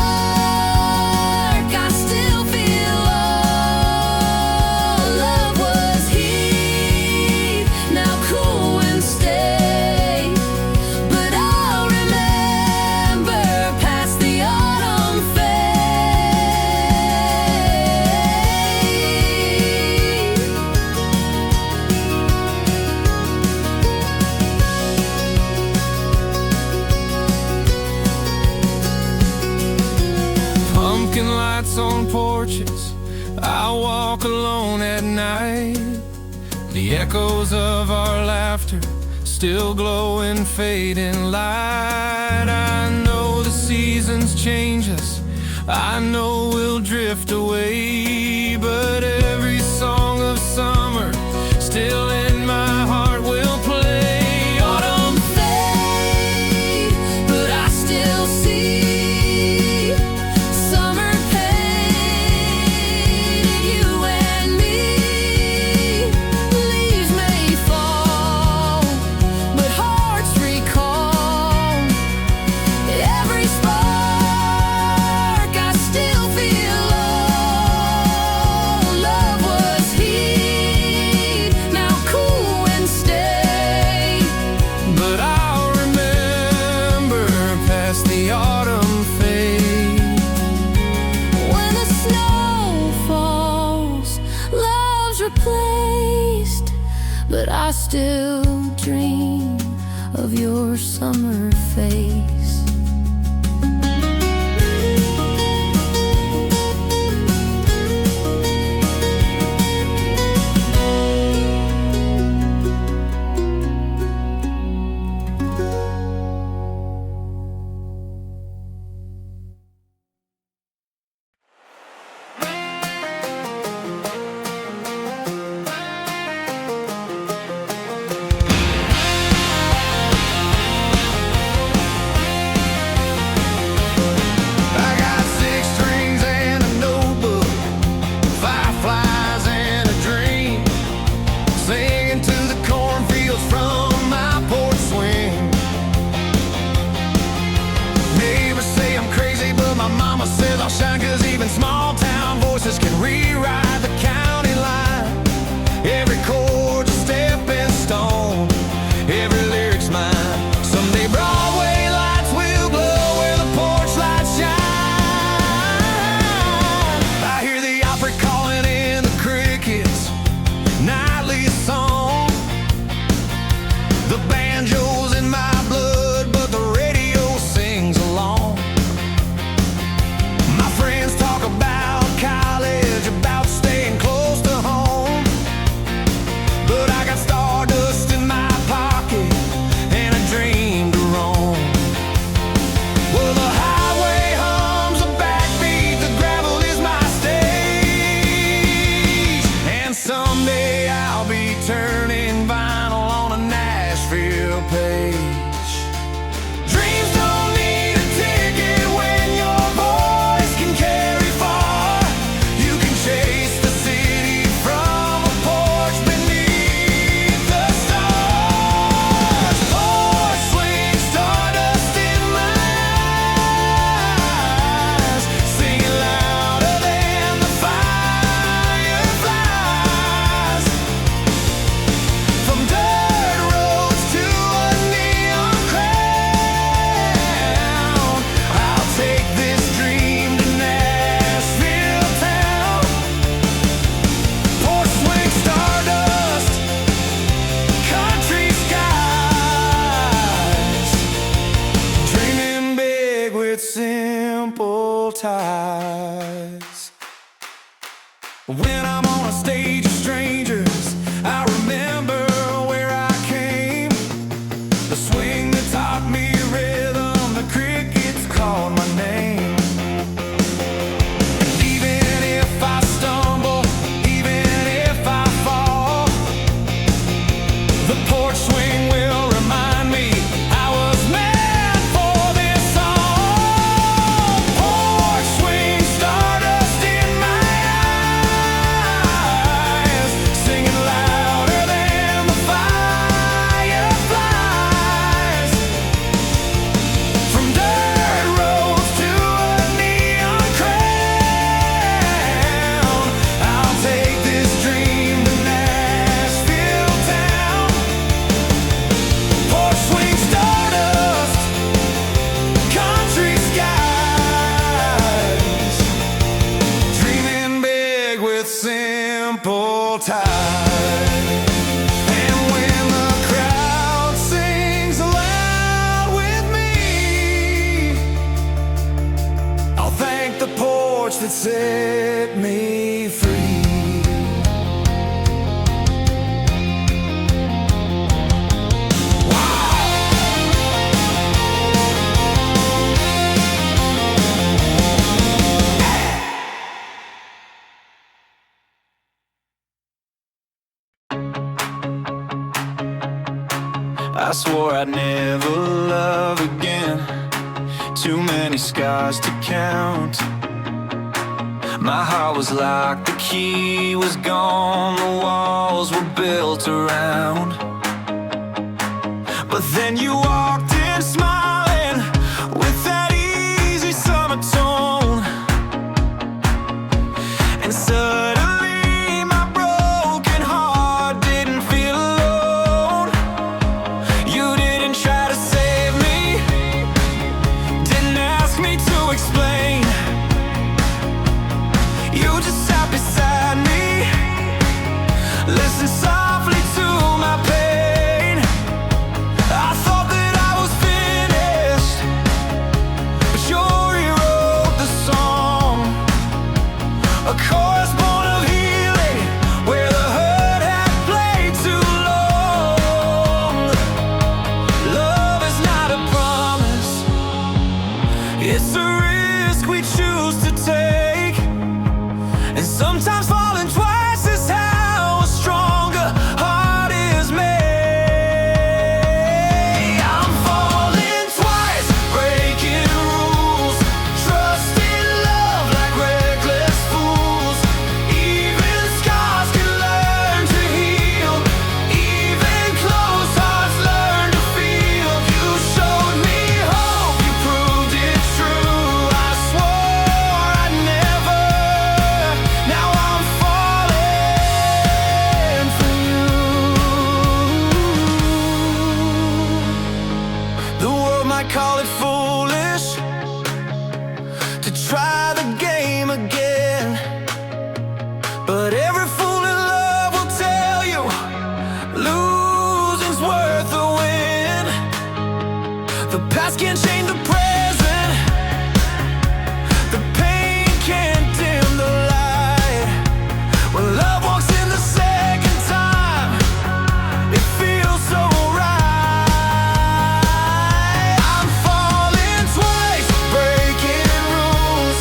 I still feel all. Love was heat, now cool and stay, but I'll remember past the autumn Pumpkin lights on porches, I walk alone at night. The echoes of our laughter still glow in fading light. I know the seasons change us, I know we'll drift away, but every song of summer still in my heart will play. Autumn fade, but I still see summer painted you and me. Leaves may fall, but hearts recall every spark. I still feel all. Love was heat, now cool and stay, but I'll remember past the autumn fade. when the snow falls, love's replaced, but I still dream of your summer face. simple ties. When I'm on a stage of strangers, I remember where I came. The swing that taught me rhythm, the crickets called my name. And even if I stumble, even if I fall, the porch swing will remind me I was meant for this song. Porch swing, stardust in my eyes, singing louder than the fireflies. From dirt roads to a neon crown, I'll take this dream to Nashville town. Porch swing, stardust, country skies, dreaming big with simple ties. And when the crowd sings aloud with me, I'll thank the porch that set me free. I swore I'd never love again. Too many scars to count. My heart was locked, the key was gone, the walls were built around. But then you walked in smiling with that easy summer tone. And suddenly my broken heart didn't feel alone. You didn't try to save me, didn't ask me to explain. You just sat beside me, listened softly to my pain. I thought that I was finished, but you rewrote the song. A chorus born of healing, where the hurt had played too long. Love is not a promise, it's a risk we choose to take. And sometimes falling twice is how a stronger heart is made. I'm falling twice, breaking rules, trusting love like reckless fools. Even scars can learn to heal, even closed hearts learn to feel. You showed me hope, you proved it true. I swore I'd never. Now I'm falling for you. The world might call it foolish to try the game again, but every fool in love will tell you losing's worth the win. The past can't change the present, the pain can't dim the light. When love walks in the second time, it feels so right. I'm falling twice, breaking rules,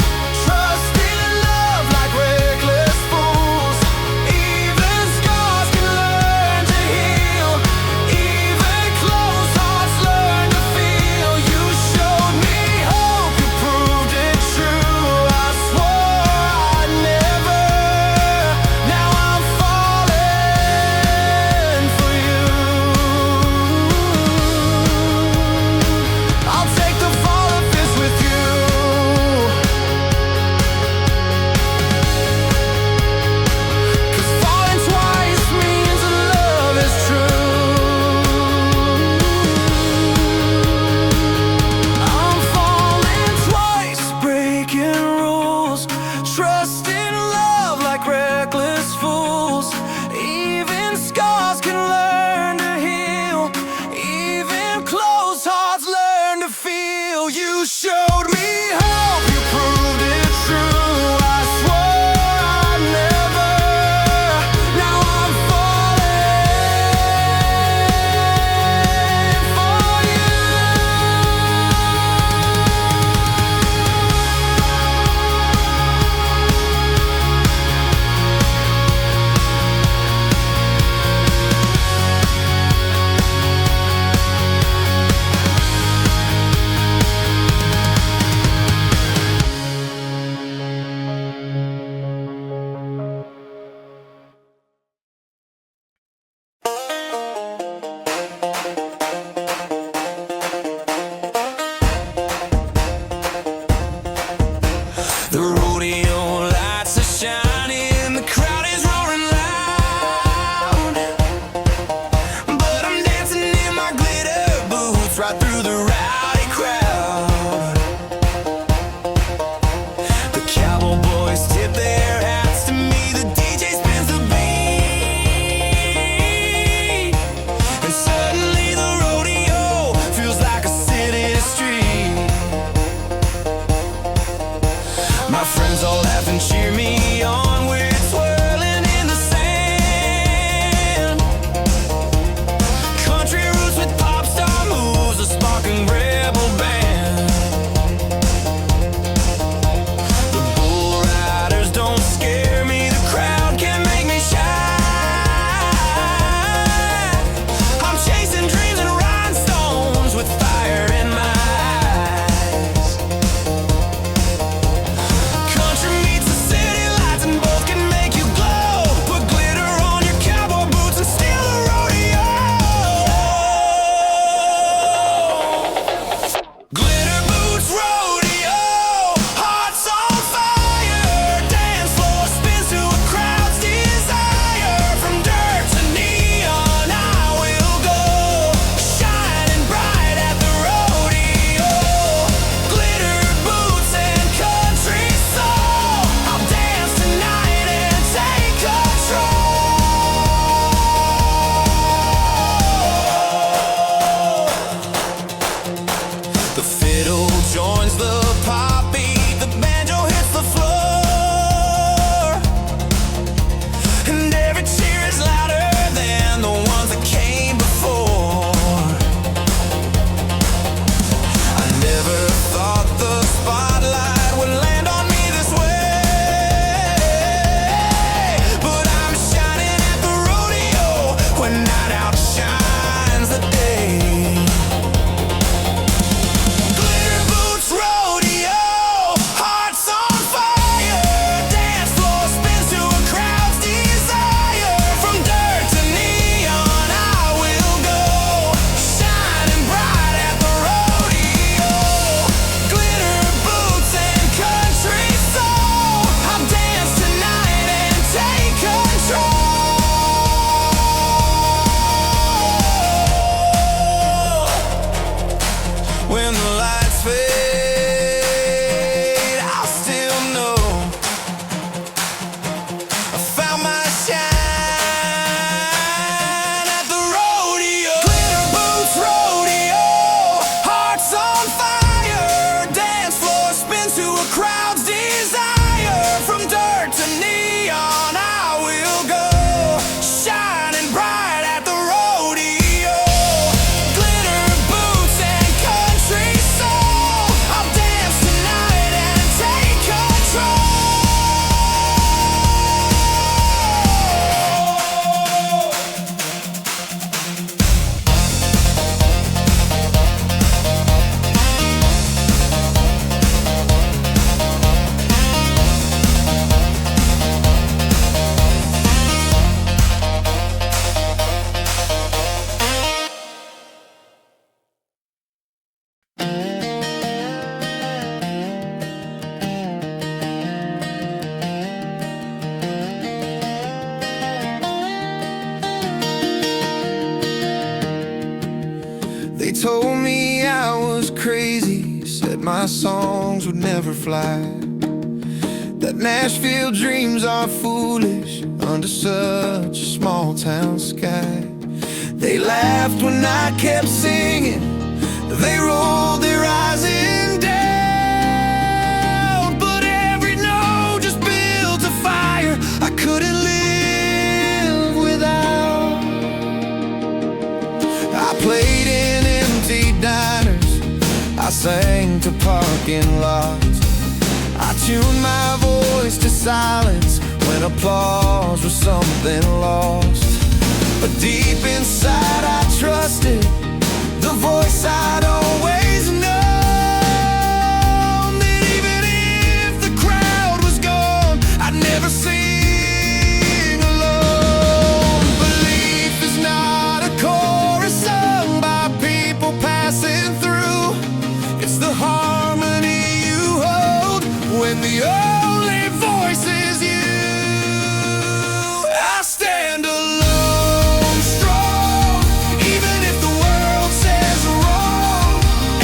The rodeo lights are shining, the crowd is roaring loud, but I'm dancing in my glitter boots right through the rowdy crowd. The cowboy boys tip their hats to me, the DJ spins the beat, and suddenly the rodeo feels like a city street. My friends all laugh and cheer me on, we're twirling in the sand. Country roots with pop star moves, a sparking rebel band. The bull riders don't scare me, the crowd can make me shine. I'm chasing dreams and rhinestones with fire in my eyes. Country meets the city lights and both can make you glow. Put glitter on your cowboy boots and steal the rodeo. Glitter boots rodeo, hearts on fire. Dance floor spins to a crowd's desire. From dirt to neon, I will go, shining bright at the rodeo. Glitter boots and country soul, I'll dance tonight and take control. The fiddle joins the pop beat, the banjo hits the floor, and every cheer is louder than the ones that came before. I never thought the spotlight would land on me this way, but I'm shining at the rodeo when night outshines the day. Glitter boots rodeo, hearts on fire. Dance floor spins to a crowd's desire. From dirt to neon, I will go, shining bright at the rodeo. Glitter boots and country soul, I'll dance tonight and take control. When the lights fade, I'll still know I found my shine at the rodeo. Glitter boots rodeo, hearts on fire. Dance floor spins to a crowd's desire. From dirt to neon, I will go, shining bright at the rodeo. Glitter boots and country soul, I'll dance tonight and take control. They told me I was crazy, said my songs would never fly, that Nashville dreams are foolish under such a small town sky. They laughed when I kept singing, they rolled their eyes in doubt, but every note just built a fire I couldn't live without. I played in empty diners, I sang to parking lots, I tuned my voice to silence when applause was something lost. But deep inside I trusted the voice I'd always known, that even if the crowd was gone, I'd never sing alone. Belief is not a chorus sung by people passing through, it's the harmony you hold when when the only voice is you. I stand alone, strong, even if the world says wrong.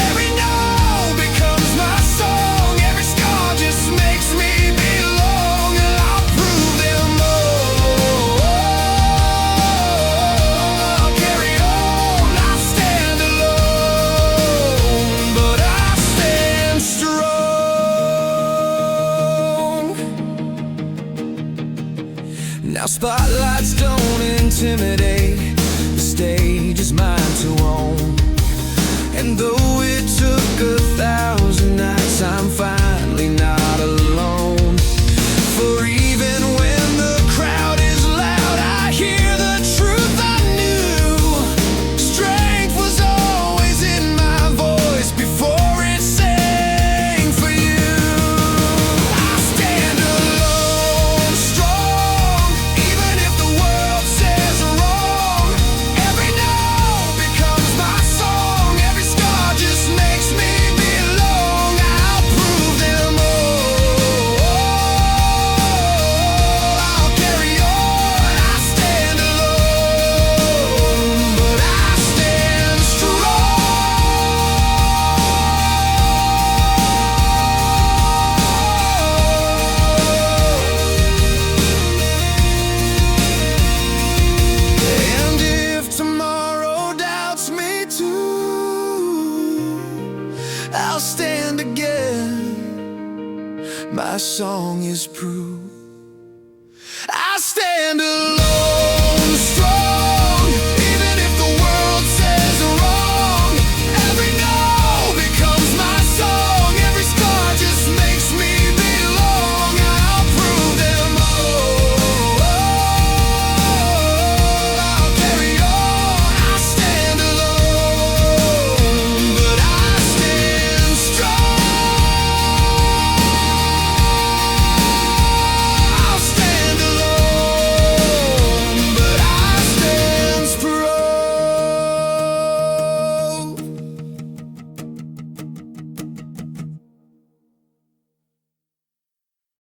Every no becomes my song, every scar just makes me belong. I'll prove them all. I'll carry on. I stand alone, but I stand strong. Now spotlights don't intimidate, the stage is mine to own. And though it took 1,000 nights, I'm finally not alone. For even when the crowd is loud, I hear the truth I knew. Strength was always in my voice before it sang for you. I stand alone, strong, even if the world says wrong. Every no becomes my song, every scar just makes me belong. I'll prove them all. I'll carry on. I stand alone, but I stand strong. And if tomorrow doubts me too, I'll stand again. My song is proof. I stand alone.